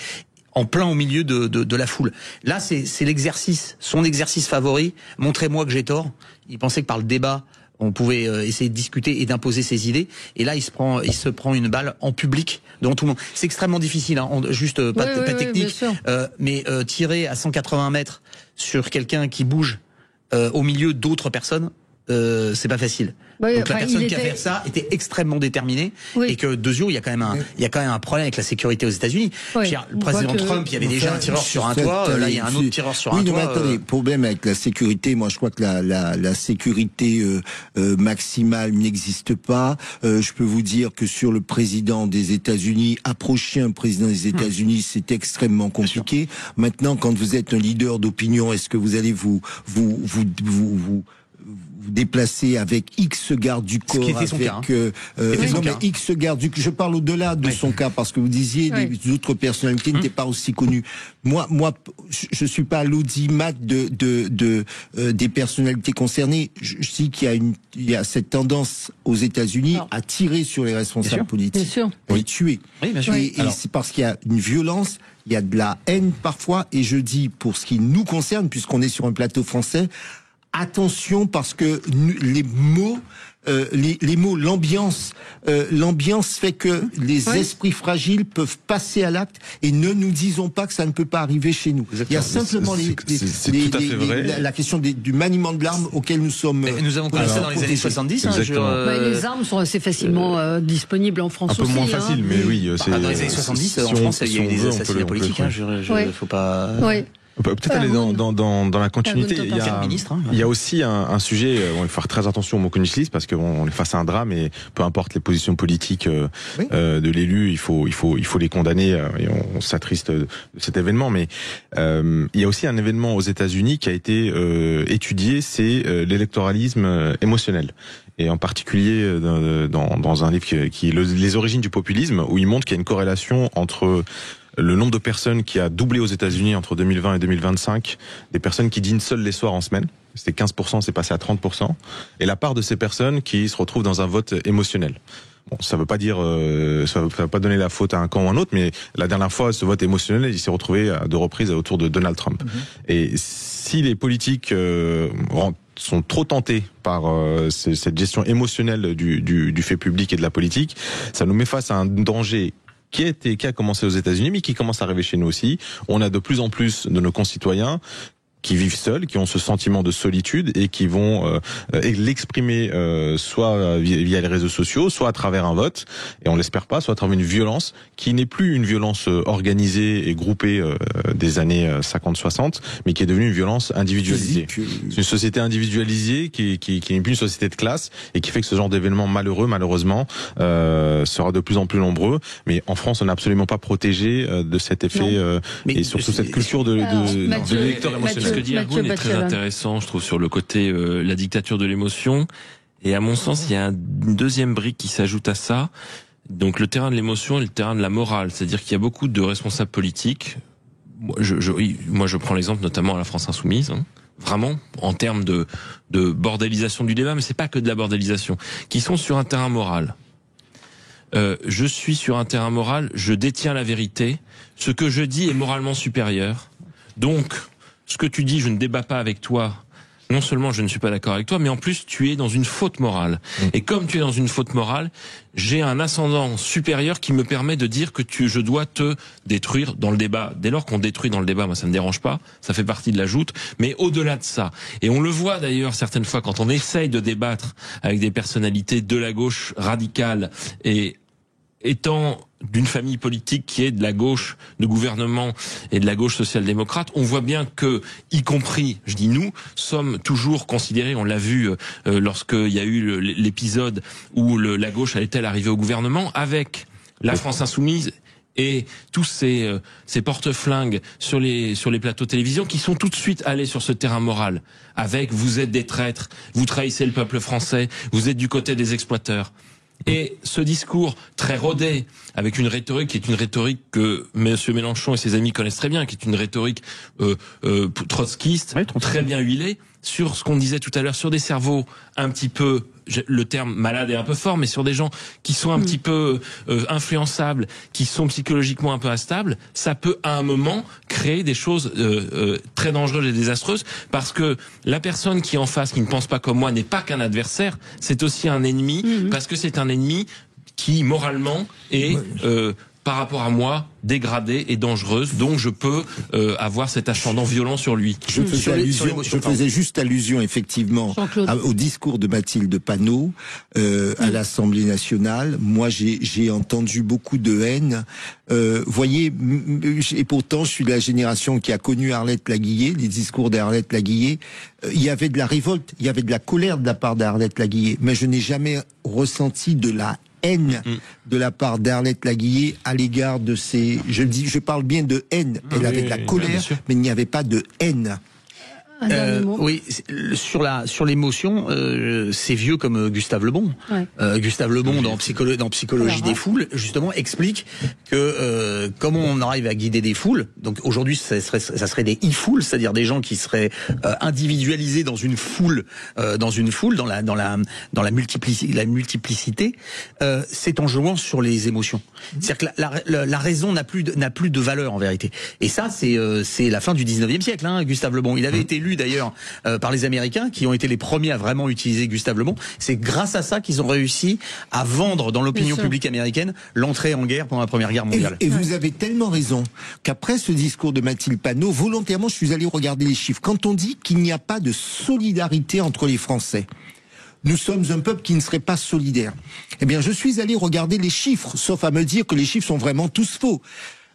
S3: en plein au milieu de la foule. Là, c'est son exercice favori. Montrez-moi que j'ai tort. Il pensait que par le débat, on pouvait essayer de discuter et d'imposer ses idées. Et là, il se prend une balle en public devant tout le monde. C'est extrêmement difficile, pas technique, mais tirer à 180 mètres sur quelqu'un qui bouge au milieu d'autres personnes, c'est pas facile. Donc la personne qui a fait ça était extrêmement déterminée, et que de yeux, il y a quand même un problème avec la sécurité aux États-Unis. Le président Trump, il y avait déjà un tireur sur un toit, là il y a un autre tireur sur un toit.
S5: Oui, mais attendez, problème avec la sécurité, moi je crois que la sécurité maximale n'existe pas. Je peux vous dire que sur le président des États-Unis, approcher un président des États-Unis, c'est extrêmement compliqué. Maintenant, quand vous êtes un leader d'opinion, est-ce que vous allez vous déplacer avec X garde du corps, X garde du corps. Je parle au-delà de son cas, parce que vous disiez les autres personnalités n'étaient pas aussi connues. Moi, je suis pas à l'audimat des personnalités concernées. Je dis qu'il y a cette tendance aux États-Unis à tirer sur les responsables politiques, les tuer.
S3: Oui, bien sûr.
S5: Et c'est parce qu'il y a une violence, il y a de la haine parfois. Et je dis, pour ce qui nous concerne, puisqu'on est sur un plateau français, attention, parce que les mots, l'ambiance fait que les esprits fragiles peuvent passer à l'acte, et ne nous disons pas que ça ne peut pas arriver chez nous.
S6: Exactement.
S5: Il y a simplement la question du maniement de l'arme auquel nous sommes.
S3: Nous avons connu ça dans les années 70.
S2: Les armes sont assez facilement disponibles en France.
S6: Un peu moins facile, mais oui.
S3: Dans les années 70, en France, il y a eu des assassinats politiques. Faut pas.
S6: Peut-être aller dans la continuité. Il y a aussi un sujet, il faut faire très attention aux mots qu'on utilise, parce qu'on est face à un drame, et peu importe les positions politiques de l'élu, il faut les condamner, et on s'attriste de cet événement. Mais il y a aussi un événement aux États-Unis qui a été étudié, c'est l'électoralisme émotionnel. Et en particulier dans un livre qui est Les origines du populisme, où il montre qu'il y a une corrélation entre le nombre de personnes qui a doublé aux États-Unis entre 2020 et 2025, des personnes qui dînent seules les soirs en semaine. c'était 15%, c'est passé à 30%, et la part de ces personnes qui se retrouvent dans un vote émotionnel. Bon, ça veut pas dire, ça veut pas donner la faute à un camp ou à un autre, mais la dernière fois, ce vote émotionnel, il s'est retrouvé à 2 reprises autour de Donald Trump. Et si les politiques sont trop tentés par cette gestion émotionnelle du fait public et de la politique, ça nous met face à un danger qui a commencé aux États-Unis, mais qui commence à arriver chez nous aussi. On a de plus en plus de nos concitoyens qui vivent seuls, qui ont ce sentiment de solitude et qui vont l'exprimer soit via les réseaux sociaux, soit à travers un vote, et on l'espère pas, soit à travers une violence qui n'est plus une violence organisée et groupée des années 50-60, mais qui est devenue une violence individualisée. C'est une société individualisée qui n'est plus une société de classe et qui fait que ce genre d'événements malheureusement, sera de plus en plus nombreux. Mais en France, on n'est absolument pas protégé de cet effet et surtout cette culture de l'électeur émotionnel.
S4: Ce que dit Argoun est très intéressant, je trouve, sur le côté la dictature de l'émotion. Et à mon sens, il y a une deuxième brique qui s'ajoute à ça. Donc le terrain de l'émotion et le terrain de la morale. C'est-à-dire qu'il y a beaucoup de responsables politiques. Moi, je prends l'exemple notamment à la France Insoumise. Vraiment, en termes de bordélisation du débat, mais c'est pas que de la bordélisation, qui sont sur un terrain moral. Je suis sur un terrain moral, je détiens la vérité. Ce que je dis est moralement supérieur. Donc, ce que tu dis, je ne débat pas avec toi. Non seulement je ne suis pas d'accord avec toi, mais en plus tu es dans une faute morale. Et comme tu es dans une faute morale, j'ai un ascendant supérieur qui me permet de dire que je dois te détruire dans le débat. Dès lors qu'on détruit dans le débat, moi ça me dérange pas, ça fait partie de la joute. Mais au-delà de ça, et on le voit d'ailleurs certaines fois quand on essaye de débattre avec des personnalités de la gauche radicale et étant d'une famille politique qui est de la gauche de gouvernement et de la gauche social-démocrate, on voit bien que, y compris, je dis nous, sommes toujours considérés, on l'a vu lorsqu'il y a eu l'épisode où la gauche allait-elle arriver au gouvernement, avec la France Insoumise et tous ces porte-flingues sur les plateaux de télévision qui sont tout de suite allés sur ce terrain moral, avec vous êtes des traîtres, vous trahissez le peuple français, vous êtes du côté des exploiteurs. Et ce discours très rodé, avec une rhétorique qui est une rhétorique que M. Mélenchon et ses amis connaissent très bien, qui est une rhétorique trotskiste, très bien huilée, sur ce qu'on disait tout à l'heure, sur des cerveaux un petit peu, le terme malade est un peu fort, mais sur des gens qui sont un petit peu influençables, qui sont psychologiquement un peu instables, ça peut à un moment créer des choses très dangereuses et désastreuses, parce que la personne qui est en face, qui ne pense pas comme moi, n'est pas qu'un adversaire, c'est aussi un ennemi, parce que c'est un ennemi qui moralement est par rapport à moi dégradée et dangereuse, donc je peux avoir cet ascendant violent sur lui.
S5: Je faisais juste allusion effectivement au discours de Mathilde Panot à l'Assemblée nationale. Moi j'ai entendu beaucoup de haine. Voyez, et pourtant je suis de la génération qui a connu Arlette Laguillet, les discours d'Arlette Laguillet. Il y avait de la révolte, il y avait de la colère de la part d'Arlette Laguillet, mais je n'ai jamais ressenti de la haine de la part d'Arlette Laguillet à l'égard de ces... Je parle bien de haine. Elle avait de la colère, mais il n'y avait pas de haine.
S3: Oui, sur l'émotion, c'est vieux comme Gustave Le Bon. Gustave Le Bon dans Psychologie des foules, justement, explique que comment on arrive à guider des foules. Donc aujourd'hui, ça serait des e-foules, c'est-à-dire des gens qui seraient individualisés dans une foule, dans la multiplicité. C'est en jouant sur les émotions. C'est-à-dire que la raison n'a plus de valeur en vérité. Et ça, c'est la fin du 19e siècle. Gustave Le Bon, il avait été élu d'ailleurs par les Américains qui ont été les premiers à vraiment utiliser Gustave Le Bon. C'est grâce à ça qu'ils ont réussi à vendre dans l'opinion publique américaine l'entrée en guerre pendant la Première Guerre mondiale.
S5: Et vous avez tellement raison qu'après ce discours de Mathilde Panot, volontairement je suis allé regarder les chiffres. Quand on dit qu'il n'y a pas de solidarité entre les Français, nous sommes un peuple qui ne serait pas solidaire. Eh bien, je suis allé regarder les chiffres, sauf à me dire que les chiffres sont vraiment tous faux.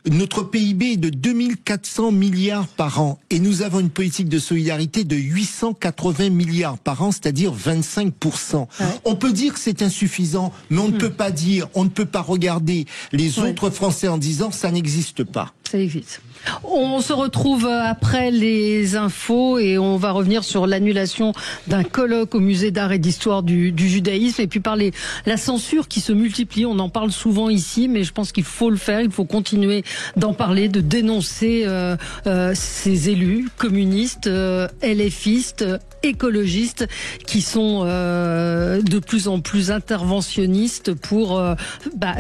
S5: Notre PIB est de 2400 milliards par an et nous avons une politique de solidarité de 880 milliards par an, c'est-à-dire 25%. On peut dire que c'est insuffisant, mais on ne peut pas dire, on ne peut pas regarder les autres Français en disant ça n'existe pas.
S2: ça existe. On se retrouve après les infos et on va revenir sur l'annulation d'un colloque au musée d'art et d'histoire du judaïsme et puis parler la censure qui se multiplie. On en parle souvent ici, mais je pense qu'il faut le faire. Il faut continuer d'en parler, de dénoncer ces élus communistes, LFistes, écologistes qui sont de plus en plus interventionnistes pour...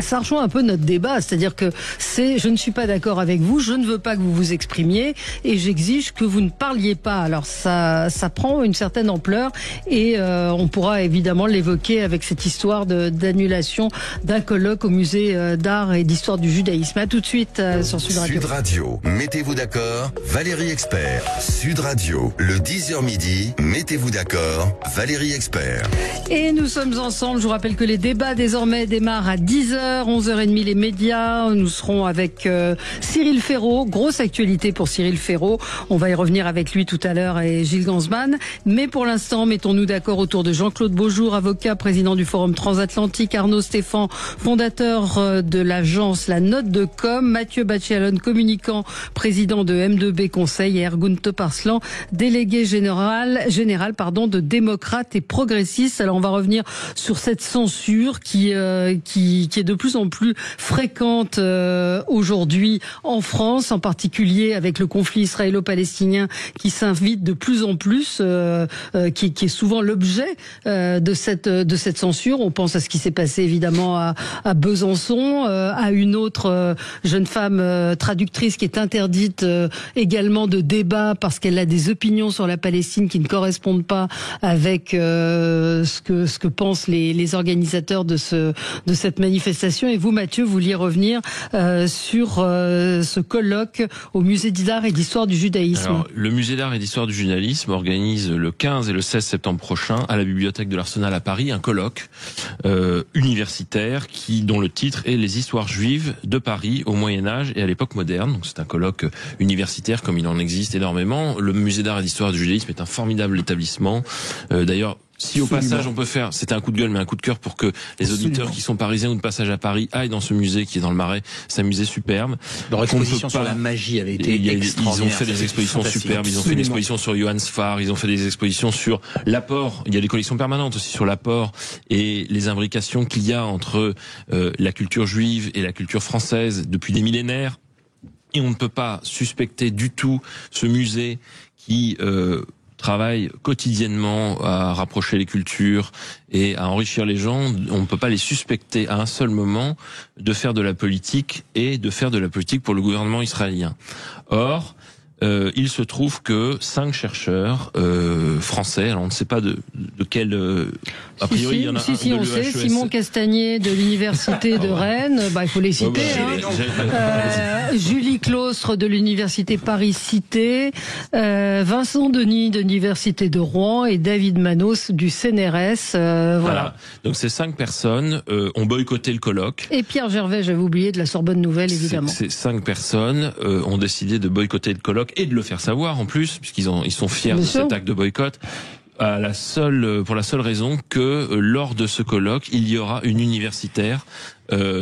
S2: ça rejoint un peu notre débat, c'est-à-dire que je ne suis pas d'accord avec vous, je ne veux pas que vous vous exprimiez et j'exige que vous ne parliez pas. Alors ça prend une certaine ampleur et on pourra évidemment l'évoquer avec cette histoire d'annulation d'un colloque au musée d'art et d'histoire du judaïsme. À tout de suite sur Sud Radio.
S1: Sud Radio, mettez-vous d'accord, Valérie Expert. Sud Radio, le 10h midi, mettez-vous d'accord, Valérie Expert.
S2: Et nous sommes ensemble, je vous rappelle que les débats désormais démarrent à 10h, 11h30 les médias. Nous serons avec Cyril Ferraud, grosse actualité pour Cyril Ferraud. On va y revenir avec lui tout à l'heure et Gilles Gansman. Mais pour l'instant, mettons-nous d'accord autour de Jean-Claude Beaujour, avocat, président du Forum Transatlantique, Arnaud Stéphan, fondateur de l'agence La Note de Com, Mathieu Bachelon, communicant, président de M2B Conseil et Ergun Toparslan, délégué général de démocrates et progressistes. Alors on va revenir sur cette censure qui est de plus en plus fréquente aujourd'hui en France, en particulier avec le conflit israélo-palestinien qui s'invite de plus en plus, qui est souvent l'objet de cette censure. On pense à ce qui s'est passé évidemment à Besançon, à une autre jeune femme traductrice qui est interdite également de débat parce qu'elle a des opinions sur la Palestine qui ne correspondent pas avec ce que pensent les organisateurs de cette manifestation. Et vous, Mathieu, vous vouliez revenir sur ce colloque au musée d'art et d'histoire du judaïsme.
S4: Alors, le musée d'art et d'histoire du judaïsme organise le 15 et le 16 septembre prochain à la bibliothèque de l'Arsenal à Paris un colloque universitaire dont le titre est Les histoires juives de Paris au Moyen-Âge et à l'époque moderne. Donc c'est un colloque universitaire comme il en existe énormément. Le musée d'art et d'histoire du judaïsme est un formidable établissement. D'ailleurs, si au passage on peut faire, c'était un coup de gueule mais un coup de cœur pour que les auditeurs qui sont parisiens ou de passage à Paris aillent dans ce musée qui est dans le Marais, c'est un musée superbe.
S3: Leur exposition sur la magie avait été extraordinaire.
S4: Ils ont fait des expositions superbes, ils ont fait une exposition sur Johann Sfar, ils ont fait des expositions sur l'apport, il y a des collections permanentes aussi sur l'apport et les imbrications qu'il y a entre la culture juive et la culture française depuis des millénaires. Et on ne peut pas suspecter du tout ce musée qui travaille quotidiennement à rapprocher les cultures et à enrichir les gens. On ne peut pas les suspecter à un seul moment de faire de la politique et de faire de la politique pour le gouvernement israélien. Or, il se trouve que 5 chercheurs français, alors on ne sait pas de quel... a priori, il y en a un de
S2: on sait, Simon Castagnier de l'université de Rennes, il faut les citer. Julie Claustre de l'université Paris-Cité, Vincent Denis de l'université de Rouen et David Manos du CNRS. Voilà.
S4: Donc ces 5 personnes ont boycotté le colloque.
S2: Et Pierre Gervais, j'avais oublié, de la Sorbonne Nouvelle, évidemment.
S4: Ces 5 personnes ont décidé de boycotter le colloque et de le faire savoir en plus, puisqu'ils sont fiers de cet acte de boycott. Pour la seule raison que lors de ce colloque, il y aura une universitaire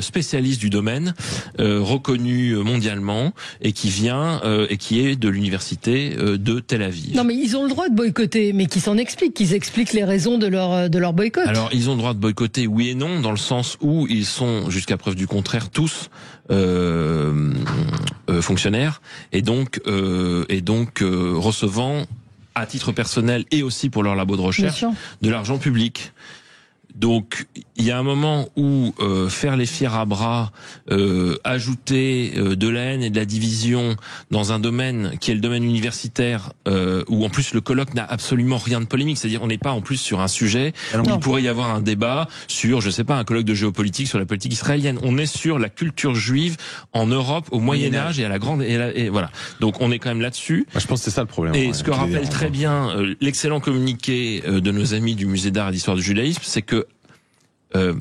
S4: spécialiste du domaine, reconnue mondialement et qui vient et qui est de l'université de Tel Aviv.
S2: Non mais ils ont le droit de boycotter, mais qu'ils expliquent les raisons de leur boycott.
S4: Alors ils ont le droit de boycotter, oui et non, dans le sens où ils sont, jusqu'à preuve du contraire, tous fonctionnaires et donc recevant à titre personnel et aussi pour leur labo de recherche de l'argent public. Donc il y a un moment où faire les fiers à bras, ajouter de la haine et de la division dans un domaine qui est le domaine universitaire, où en plus le colloque n'a absolument rien de polémique, c'est-à-dire on n'est pas en plus sur un sujet où il pourrait y avoir un débat sur, je sais pas, un colloque de géopolitique sur la politique israélienne. On est sur la culture juive en Europe au Moyen-Âge et à la grande et voilà. Donc on est quand même là-dessus.
S6: Je pense que c'est ça le problème.
S4: Et ce que rappelle très bien l'excellent communiqué de nos amis du musée d'art et d'histoire du judaïsme, c'est que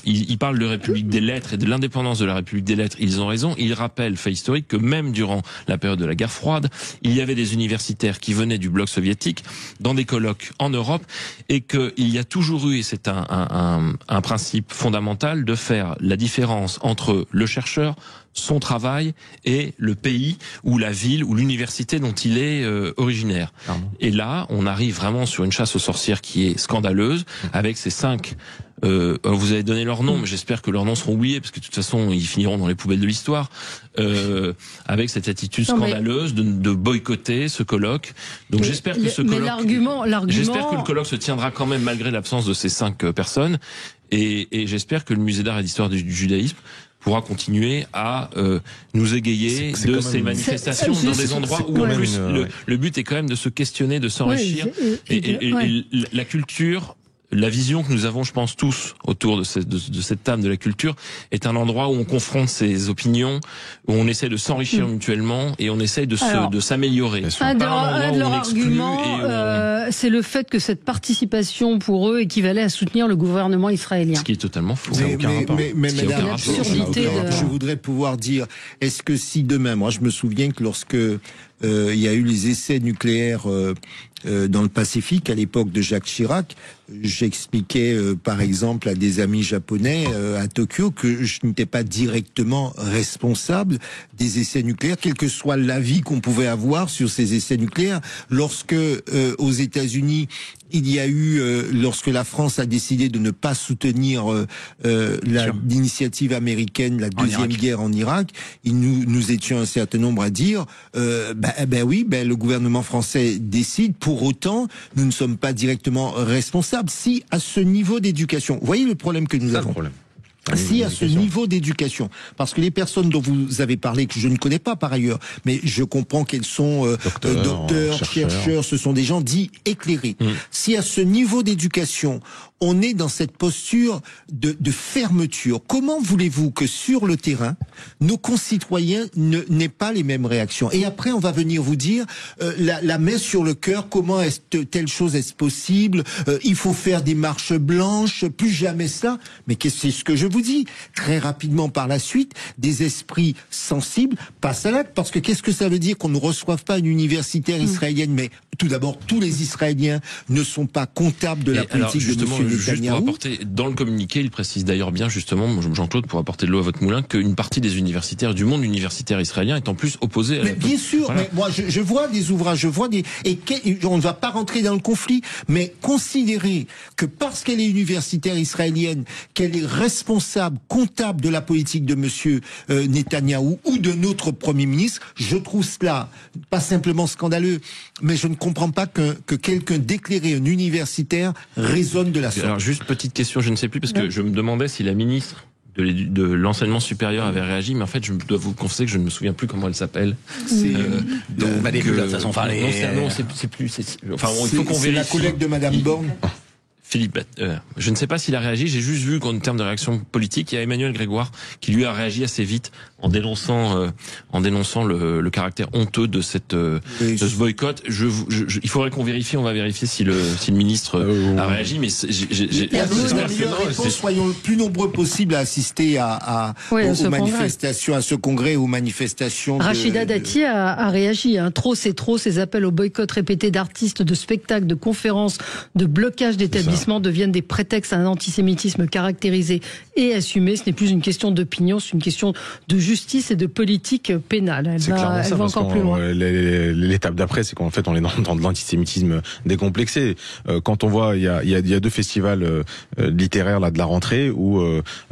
S4: Ils parlent de République des lettres et de l'indépendance de la République des lettres. Ils ont raison. Ils rappellent, fait historique, que même durant la période de la guerre froide, il y avait des universitaires qui venaient du bloc soviétique dans des colloques en Europe, et qu'il y a toujours eu, et c'est un principe fondamental, de faire la différence entre le chercheur, son travail et le pays ou la ville ou l'université dont il est originaire. Pardon. Et là, on arrive vraiment sur une chasse aux sorcières qui est scandaleuse, avec ces 5... vous avez donné leurs noms, mais j'espère que leurs noms seront oubliés, parce que de toute façon, ils finiront dans les poubelles de l'histoire, avec cette attitude scandaleuse de boycotter ce colloque. Donc j'espère que ce colloque... J'espère que le colloque se tiendra quand même malgré l'absence de ces 5 personnes, et j'espère que le musée d'art et d'histoire du judaïsme pourra continuer à nous égayer de ces manifestations dans des endroits où en plus le but est quand même de se questionner, de s'enrichir, et la culture, la vision que nous avons, je pense, tous autour de cette table de la culture, est un endroit où on confronte ses opinions, où on essaie de s'enrichir mutuellement et on essaie de s'améliorer.
S2: Un de leurs arguments, c'est le fait que cette participation pour eux équivalait à soutenir le gouvernement israélien.
S4: Ce qui est totalement faux.
S5: Mais madame, je voudrais pouvoir dire, est-ce que si demain, moi je me souviens que lorsque il y a eu les essais nucléaires dans le Pacifique à l'époque de Jacques Chirac, j'expliquais par exemple à des amis japonais à Tokyo que je n'étais pas directement responsable des essais nucléaires, quel que soit l'avis qu'on pouvait avoir sur ces essais nucléaires. Lorsque aux États-Unis il y a eu, lorsque la France a décidé de ne pas soutenir l'initiative américaine, la deuxième guerre en Irak, nous étions un certain nombre à dire, le gouvernement français décide. Pour autant, nous ne sommes pas directement responsables. Si à ce niveau d'éducation, vous voyez le problème que nous avons. Si à ce niveau d'éducation, parce que les personnes dont vous avez parlé, que je ne connais pas par ailleurs, mais je comprends qu'elles sont docteurs, chercheurs, ce sont des gens dits éclairés. Si à ce niveau d'éducation, on est dans cette posture de fermeture, comment voulez-vous que sur le terrain, nos concitoyens n'aient pas les mêmes réactions? Et après, on va venir vous dire, la main sur le cœur, comment telle chose est possible? Il faut faire des marches blanches, plus jamais ça. Mais c'est ce que je vous dis. Très rapidement par la suite, des esprits sensibles passent à l'acte. Parce que qu'est-ce que ça veut dire qu'on ne reçoive pas une universitaire israélienne? Mais tout d'abord, tous les Israéliens ne sont pas comptables de la politique de M.
S4: Juste pour apporter, dans le communiqué, il précise d'ailleurs bien justement, Jean-Claude, pour apporter de l'eau à votre moulin, qu'une partie des universitaires du monde universitaire israélien est en plus opposée à
S5: mais bien sûr, voilà. Mais moi je vois des ouvrages, je vois on ne va pas rentrer dans le conflit, mais considérer que parce qu'elle est universitaire israélienne, qu'elle est responsable, comptable de la politique de monsieur Netanyahou ou de notre Premier ministre, je trouve cela pas simplement scandaleux, mais je ne comprends pas que quelqu'un d'éclairé, un universitaire, raisonne de la sorte.
S4: Alors juste petite question, je ne sais plus, parce que je me demandais si la ministre de l'enseignement supérieur avait réagi, mais en fait je dois vous confesser que je ne me souviens plus comment elle s'appelle.
S3: C'est
S5: la collègue de Madame Borne.
S4: Philippe, je ne sais pas s'il a réagi, j'ai juste vu qu'en termes de réaction politique, il y a Emmanuel Grégoire qui lui a réagi assez vite en dénonçant le caractère honteux de de ce boycott. Il faudrait qu'on vérifie, on va vérifier si le ministre a réagi, mais
S5: soyons le plus nombreux possible à assister aux manifestations, à ce congrès, aux manifestations.
S2: Rachida Dati a réagi. Trop, c'est trop. Ces appels au boycott répété d'artistes, de spectacles, de conférences, de blocage d'établissements deviennent des prétextes à un antisémitisme caractérisé et assumé. Ce n'est plus une question d'opinion, c'est une question de justice et de politique pénale. Elle va encore plus loin.
S6: L'étape d'après, c'est qu'en fait, on est dans de l'antisémitisme décomplexé. Quand on voit, il y a 2 festivals littéraires là de la rentrée où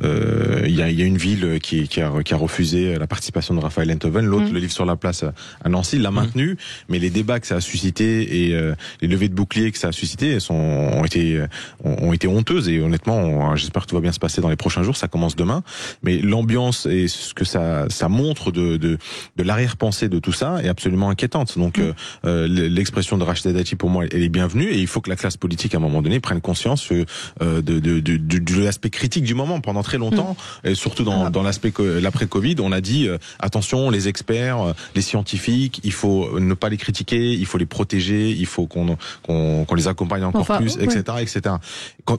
S6: il y a une ville qui a refusé la participation de Raphaël Enthoven, l'autre, le livre sur la place à Nancy, l'a maintenu, mais les débats que ça a suscité et les levées de boucliers que ça a suscité ont été honteuses, et honnêtement, j'espère que tout va bien se passer dans les prochains jours. Ça commence demain, mais l'ambiance et ce que ça montre de l'arrière-pensée de tout ça est absolument inquiétante. Donc l'expression de Rachida Dati, pour moi, elle est bienvenue, et il faut que la classe politique à un moment donné prenne conscience de l'aspect critique du moment. Pendant très longtemps, et surtout dans l'aspect l'après-Covid, on a dit attention, les experts, les scientifiques, il faut ne pas les critiquer, il faut les protéger, il faut qu'on les accompagne encore plus, etc., etc. etc.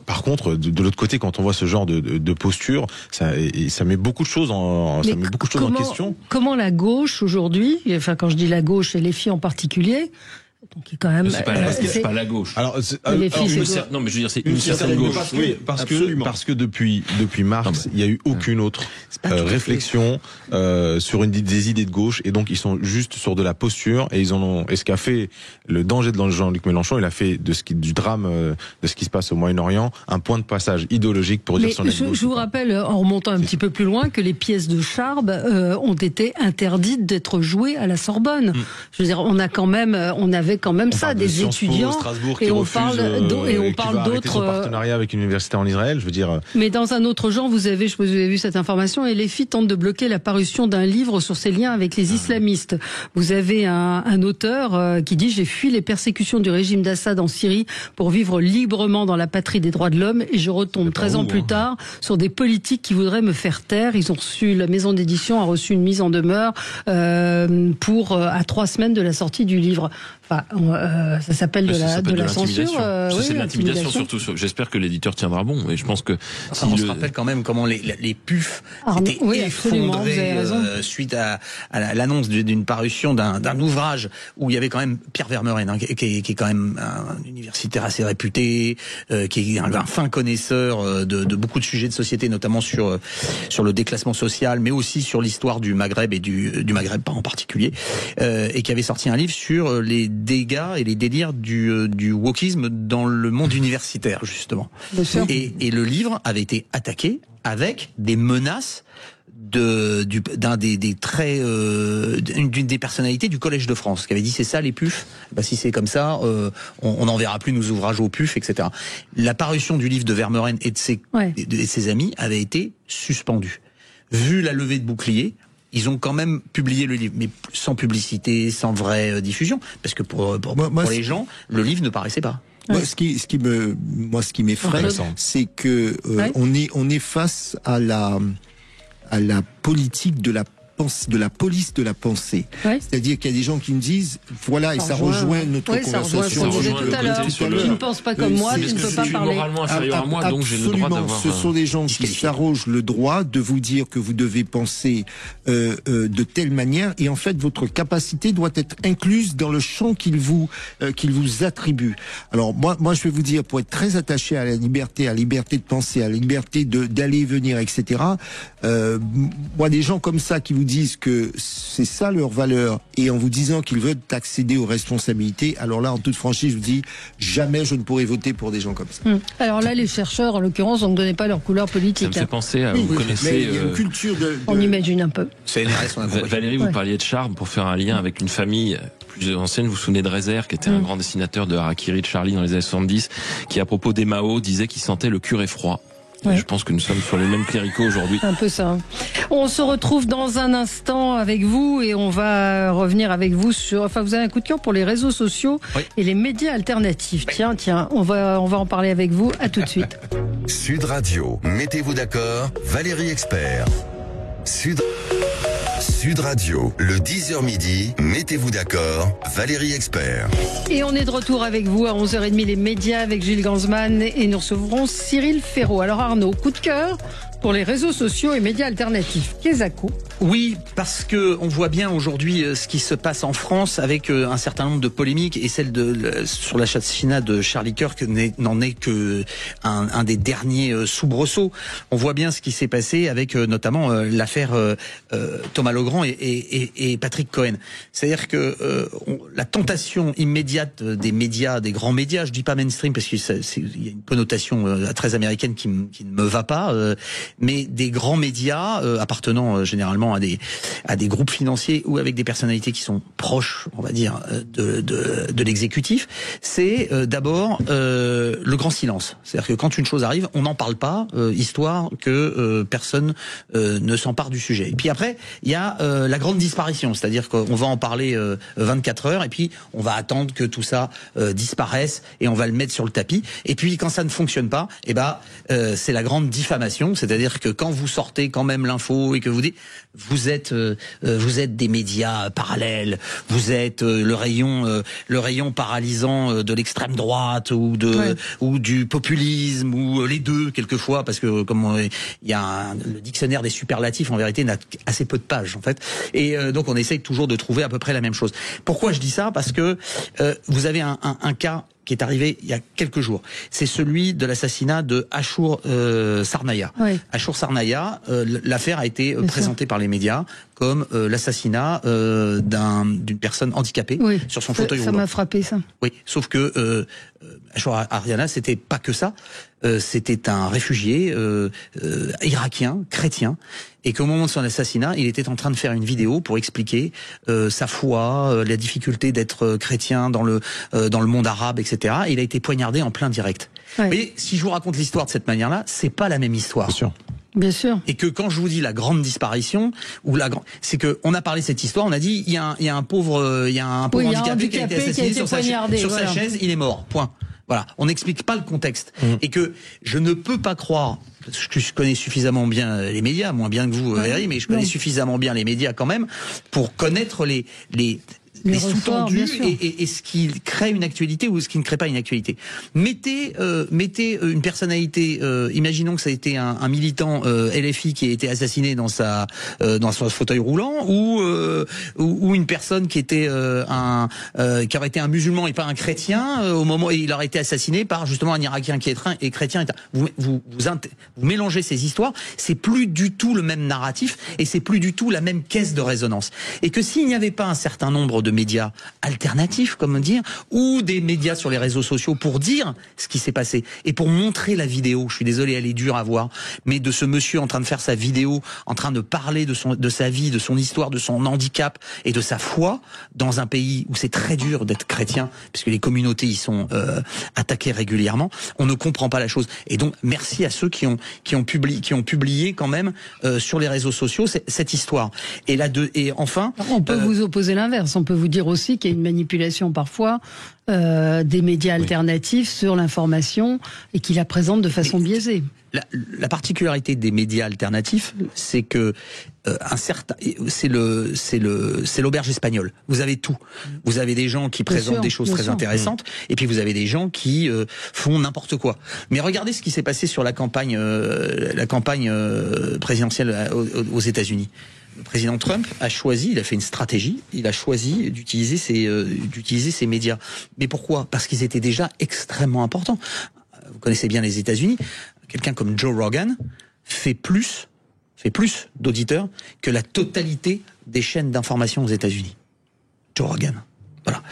S6: Par contre, de l'autre côté, quand on voit ce genre de posture, ça met beaucoup de choses en question.
S2: Comment la gauche aujourd'hui, enfin quand je dis la gauche et les filles en particulier, donc quand même,
S4: c'est pas la gauche.
S2: Alors,
S4: non, mais je veux dire, c'est une certaine gauche.
S6: Oui, parce que depuis mars, il y a eu aucune autre réflexion sur des idées de gauche, et donc ils sont juste sur de la posture, et et ce qu'a fait le danger de Jean-Luc Mélenchon, il a fait du drame de ce qui se passe au Moyen-Orient un point de passage idéologique pour dire son aide gauche.
S2: Je vous rappelle, en remontant un petit peu plus loin, que les pièces de Charb ont été interdites d'être jouées à la Sorbonne. Je veux dire, on avait quand même ça, des étudiants, et on parle d'autres
S6: partenariats avec une université en Israël, je veux dire.
S2: Mais dans un autre genre, vous avez vu cette information, et les filles tentent de bloquer la parution d'un livre sur ses liens avec les islamistes. Vous avez un auteur qui dit: j'ai fui les persécutions du régime d'Assad en Syrie pour vivre librement dans la patrie des droits de l'homme, et je retombe 13 ans plus tard sur des politiques qui voudraient me faire taire. Ils ont reçu, la maison d'édition a reçu une mise en demeure à 3 semaines de la sortie du livre. Enfin, ça s'appelle de la censure.
S4: C'est de l'intimidation surtout. J'espère que l'éditeur tiendra bon. Et je pense que
S8: on se rappelle quand même comment les PUF étaient effondrés suite à l'annonce d'une parution d'un ouvrage où il y avait quand même Pierre Vermeuren, qui est quand même un universitaire assez réputé, qui est un fin connaisseur de beaucoup de sujets de société, notamment sur le déclassement social, mais aussi sur l'histoire du Maghreb et du Maghreb en particulier, et qui avait sorti un livre sur les dégâts et les délires du wokisme dans le monde universitaire, justement. Et le livre avait été attaqué avec des menaces d'une des personnalités du Collège de France, qui avait dit: c'est ça les PUF, si c'est comme ça, on n'enverra plus nos ouvrages aux PUF, etc. La parution du livre de Vermeuren et de ses amis avait été suspendue. Vu la levée de boucliers, ils ont quand même publié le livre, mais sans publicité, sans vraie diffusion, parce que pour les gens, le livre ne paraissait pas.
S5: Moi, ce qui m'effraie, c'est que on est face à la politique de la police de la pensée. C'est-à-dire qu'il y a des gens qui me disent, voilà, et ça rejoint notre conversation.
S2: Tu ne penses pas comme moi, tu ne peux pas parler.
S4: Moralement inférieur à moi, donc j'ai le droit d'avoir.
S5: Ce sont des gens qui s'arrogent le droit de vous dire que vous devez penser de telle manière, et en fait, votre capacité doit être incluse dans le champ qu'ils vous attribuent. Alors, moi, je vais vous dire, pour être très attaché à la liberté de penser, à la liberté d'aller et venir, etc., moi, des gens comme ça qui vous disent que c'est ça leur valeur, et en vous disant qu'ils veulent accéder aux responsabilités, alors là, en toute franchise, je vous dis, jamais je ne pourrai voter pour des gens comme ça.
S2: Alors là, les chercheurs, en l'occurrence, on ne donnait pas leur couleur politique.
S4: Ça me fait penser vous connaissez...
S5: il y a une culture
S2: on imagine un peu.
S4: Valérie, vous parliez de Charb, pour faire un lien avec une famille plus ancienne. Vous vous souvenez de Rezer, qui était un grand dessinateur de Harakiri, de Charlie dans les années 70, qui, à propos des Mao, disait qu'il sentait le curé froid. Je pense que nous sommes sur les mêmes cléricaux aujourd'hui.
S2: Un peu ça. On se retrouve dans un instant avec vous, et on va revenir avec vous sur... Enfin, vous avez un coup de cœur pour les réseaux sociaux et les médias alternatifs. Tiens, on va en parler avec vous. À tout de suite.
S1: Sud Radio, mettez-vous d'accord, Valérie Expert. Sud Radio, le 10h midi, mettez-vous d'accord, Valérie Expert.
S2: Et on est de retour avec vous à 11h30, les médias avec Gilles Gansman, et nous recevrons Cyril Ferraud. Alors Arnaud, coup de cœur pour les réseaux sociaux et médias alternatifs. Kesako.
S8: Oui, parce que on voit bien aujourd'hui ce qui se passe en France avec un certain nombre de polémiques, et celle sur l'assassinat de Charlie Kirk n'en est que un des derniers soubresauts. On voit bien ce qui s'est passé avec notamment l'affaire Thomas Legrand et Patrick Cohen. C'est-à-dire que la tentation immédiate des médias, des grands médias, je dis pas mainstream parce qu'il y a une connotation très américaine qui ne me va pas, mais des grands médias appartenant généralement à des groupes financiers ou avec des personnalités qui sont proches, on va dire, de l'exécutif, c'est d'abord le grand silence. C'est-à-dire que quand une chose arrive, on n'en parle pas, histoire que personne ne s'empare du sujet. Et puis après, il y a la grande disparition, c'est-à-dire qu'on va en parler 24 heures, et puis on va attendre que tout ça disparaisse, et on va le mettre sur le tapis. Et puis quand ça ne fonctionne pas, c'est la grande diffamation, c'est-à-dire C'est-à-dire que quand vous sortez quand même l'info et que vous dites, vous êtes des médias parallèles, vous êtes le rayon paralysant de l'extrême droite ou du populisme ou les deux quelquefois, parce que comme il y a le dictionnaire des superlatifs en vérité n'a assez peu de pages en fait, et donc on essaye toujours de trouver à peu près la même chose. Pourquoi je dis ça? Parce que vous avez un cas qui est arrivé il y a quelques jours. C'est celui de l'assassinat de Achour Sarnaya. Oui. Achour Sarnaya, l'affaire a été présentée par les médias comme l'assassinat d'une personne handicapée sur son fauteuil roulant.
S2: Ça m'a frappé, ça.
S8: Oui, sauf que Achour Ariana, c'était pas que ça. C'était un réfugié irakien, chrétien, et qu'au moment de son assassinat, il était en train de faire une vidéo pour expliquer sa foi, la difficulté d'être chrétien dans le monde arabe, etc. Et il a été poignardé en plein direct. Ouais. Mais si je vous raconte l'histoire de cette manière-là, c'est pas la même histoire.
S6: Bien sûr.
S2: Bien sûr.
S8: Et que quand je vous dis la grande disparition, c'est que on a parlé de cette histoire, on a dit il y a un pauvre handicapé qui a été assassiné sur sa chaise, il est mort. Point. Voilà, on n'explique pas le contexte. Et que je ne peux pas croire, parce que je connais suffisamment bien les médias, moins bien que vous, Valérie, mais je connais suffisamment bien les médias quand même, pour connaître les sous-tendus et ce qui crée une actualité ou ce qui ne crée pas une actualité. Mettez une personnalité, imaginons que ça a été un militant LFI qui a été assassiné dans son fauteuil roulant, ou une personne qui était qui aurait été un musulman et pas un chrétien au moment où il aurait été assassiné par justement un Irakien qui est chrétien. Vous mélangez ces histoires, c'est plus du tout le même narratif et c'est plus du tout la même caisse de résonance. Et que s'il n'y avait pas un certain nombre de médias alternatifs, comme dire, ou des médias sur les réseaux sociaux pour dire ce qui s'est passé et pour montrer la vidéo. Je suis désolé, elle est dure à voir, mais de ce monsieur en train de faire sa vidéo, en train de parler de sa vie, de son histoire, de son handicap et de sa foi dans un pays où c'est très dur d'être chrétien, puisque les communautés y sont attaquées régulièrement. On ne comprend pas la chose. Et donc, merci à ceux qui ont publié quand même sur les réseaux sociaux cette histoire. Et enfin,
S2: on peut vous opposer l'inverse. On peut vous dire aussi qu'il y a une manipulation parfois des médias alternatifs sur l'information et qui la présentent de façon biaisée.
S8: La particularité des médias alternatifs, c'est que c'est l'auberge espagnole. Vous avez tout. Vous avez des gens qui présentent des choses très intéressantes, et puis vous avez des gens qui font n'importe quoi. Mais regardez ce qui s'est passé sur la campagne présidentielle aux États-Unis. Le président Trump a choisi, il a fait une stratégie, il a choisi d'utiliser ces médias. Mais pourquoi? Parce qu'ils étaient déjà extrêmement importants. Vous connaissez bien les États-Unis. Quelqu'un comme Joe Rogan fait plus d'auditeurs que la totalité des chaînes d'information aux États-Unis. Joe Rogan. Voilà.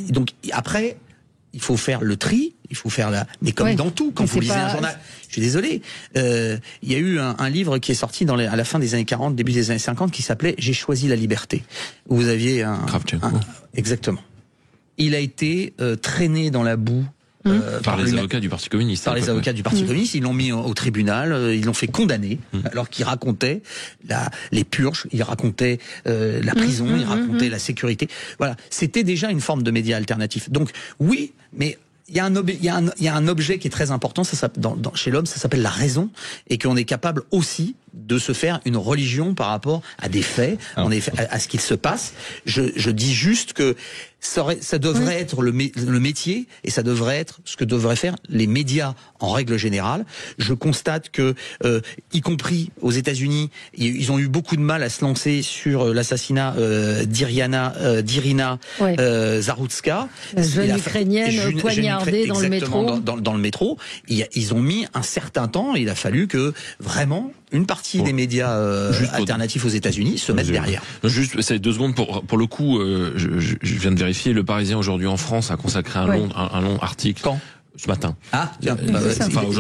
S8: Donc après, il faut faire le tri, il faut faire mais comme dans tout, quand vous lisez un journal, je suis désolé, il y a eu un livre qui est sorti à la fin des années 40, début des années 50, qui s'appelait J'ai choisi la liberté. Où vous aviez exactement. Il a été traîné dans la boue.
S4: Par les avocats du Parti communiste.
S8: Par les avocats du Parti communiste, ils l'ont mis au tribunal, ils l'ont fait condamner, alors qu'il racontait les purges, il racontait la prison, il racontait la sécurité. Voilà, c'était déjà une forme de média alternatif. Donc oui, mais il y a un objet qui est très important, chez l'homme, ça s'appelle la raison, et qu'on est capable aussi de se faire une religion par rapport à des faits, à ce qu'il se passe. Je dis juste que ça devrait être le métier, et ça devrait être ce que devraient faire les médias en règle générale. Je constate que, y compris aux États-Unis, ils ont eu beaucoup de mal à se lancer sur l'assassinat d'Irina Zarutska,
S2: la jeune ukrainienne poignardée dans le métro.
S8: Dans le métro, ils ont mis un certain temps. Il a fallu que vraiment une partie des médias alternatifs aux États-Unis se mettent derrière.
S4: Juste, c'est 2 secondes pour le coup. Je viens de vérifier. Le Parisien aujourd'hui en France a consacré un long article.
S8: Quand?
S4: Ce matin.
S8: Ah, tiens.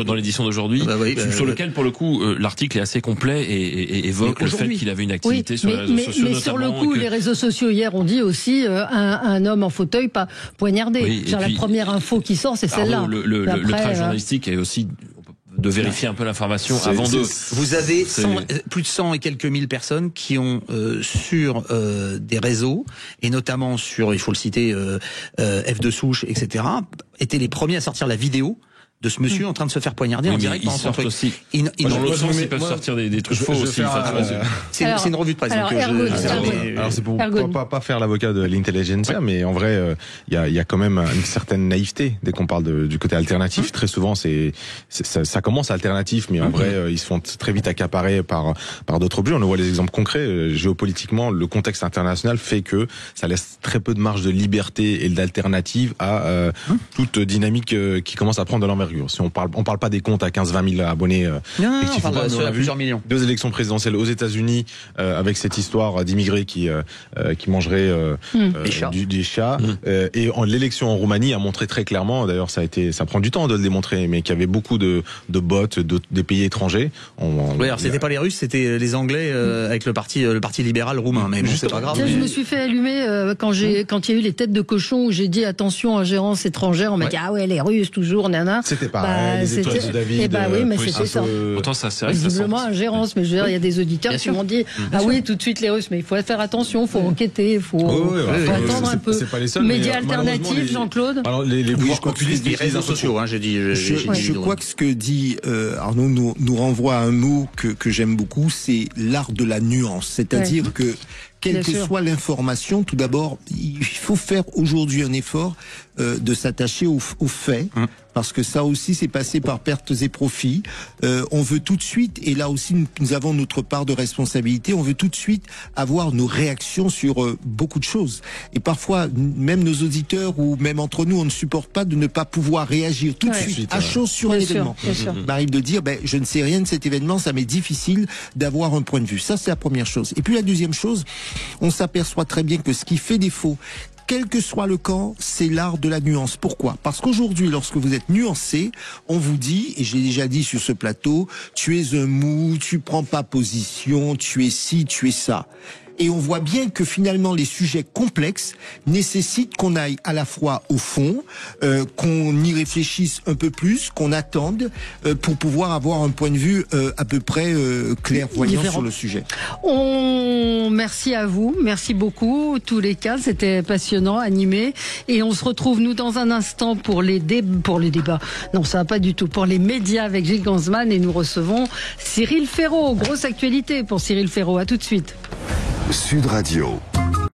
S4: Dans l'édition d'aujourd'hui, sur lequel, pour le coup, l'article est assez complet et évoque le fait qu'il avait une activité sur les réseaux sociaux.
S2: Mais sur le coup, les réseaux sociaux hier ont dit aussi un homme en fauteuil pas poignardé. La première info qui sort, c'est celle-là.
S4: Le travail journalistique est aussi de vérifier un peu l'information avant de...
S8: Vous avez plus de 100 et quelques mille personnes qui ont sur des réseaux, et notamment sur, il faut le citer, F2 Souche, etc., étaient les premiers à sortir la vidéo de ce monsieur en train de se faire poignarder en direct dans son truc.
S4: Aussi. Ils peuvent sortir des trucs faux aussi.
S8: C'est une revue de presse.
S6: Alors c'est pour pas faire l'avocat de l'intelligentsia, mais en vrai, il y a quand même une certaine naïveté dès qu'on parle du côté alternatif. Très souvent, ça commence alternatif, mais en vrai, ils se font très vite accaparer par d'autres objets. On voit les exemples concrets. Géopolitiquement, le contexte international fait que ça laisse très peu de marge de liberté et d'alternative à toute dynamique qui commence à prendre de l'envergure. Si on parle pas des comptes à 15-20 000 abonnés.
S8: Non, on parle de plusieurs millions.
S6: 2 élections présidentielles aux États-Unis avec cette histoire d'immigrés qui mangeraient des chats. Et l'élection en Roumanie a montré très clairement, d'ailleurs ça prend du temps de le démontrer, mais qu'il y avait beaucoup de bots des pays étrangers.
S8: Oui, alors c'était pas les Russes, c'était les Anglais avec le parti libéral roumain. Mais bon, c'est pas grave.
S2: Je me suis fait allumer quand il y a eu les têtes de cochon où j'ai dit attention ingérence étrangère. On m'a dit ah ouais les Russes toujours nana.
S6: C'était pareil, les étoiles de David.
S2: Oui, mais c'était ça.
S4: Autant ça c'est
S2: visiblement ingérence, mais je veux dire, il y a des auditeurs qui m'ont dit oui, tout de suite les Russes, mais il faut faire attention, il faut enquêter, il faut attendre un peu.
S6: C'est pas les seuls.
S2: Médias alternatifs, Jean-Claude.
S6: Alors les pouvoirs populistes,
S8: les réseaux sociaux,
S5: je crois que ce que dit Arnaud nous renvoie à un mot que j'aime beaucoup, c'est l'art de la nuance. C'est-à-dire que quelle que soit l'information, tout d'abord, il faut faire aujourd'hui un effort de s'attacher aux faits, parce que ça aussi c'est passé par pertes et profits. On veut tout de suite, et là aussi nous avons notre part de responsabilité, on veut tout de suite avoir nos réactions sur beaucoup de choses. Et parfois, même nos auditeurs ou même entre nous, on ne supporte pas de ne pas pouvoir réagir tout de suite à chaud sur un événement. Il m'arrive de dire, je ne sais rien de cet événement, ça m'est difficile d'avoir un point de vue. Ça, c'est la première chose. Et puis la deuxième chose, on s'aperçoit très bien que ce qui fait défaut, quel que soit le camp, c'est l'art de la nuance. Pourquoi ? Parce qu'aujourd'hui, lorsque vous êtes nuancé, on vous dit, et j'ai déjà dit sur ce plateau, tu es un mou, tu prends pas position, tu es ci, tu es ça. Et on voit bien que finalement les sujets complexes nécessitent qu'on aille à la fois au fond, qu'on y réfléchisse un peu plus, qu'on attende pour pouvoir avoir un point de vue à peu près clairvoyant sur le sujet.
S2: Merci à vous, merci beaucoup tous les cas, c'était passionnant, animé, et on se retrouve nous dans un instant pour les débats. Non, ça va pas du tout. Pour les médias avec Gilles Ganzmann, et nous recevons Cyril Ferraud. Grosse actualité pour Cyril Ferraud. À tout de suite.
S1: Sud Radio.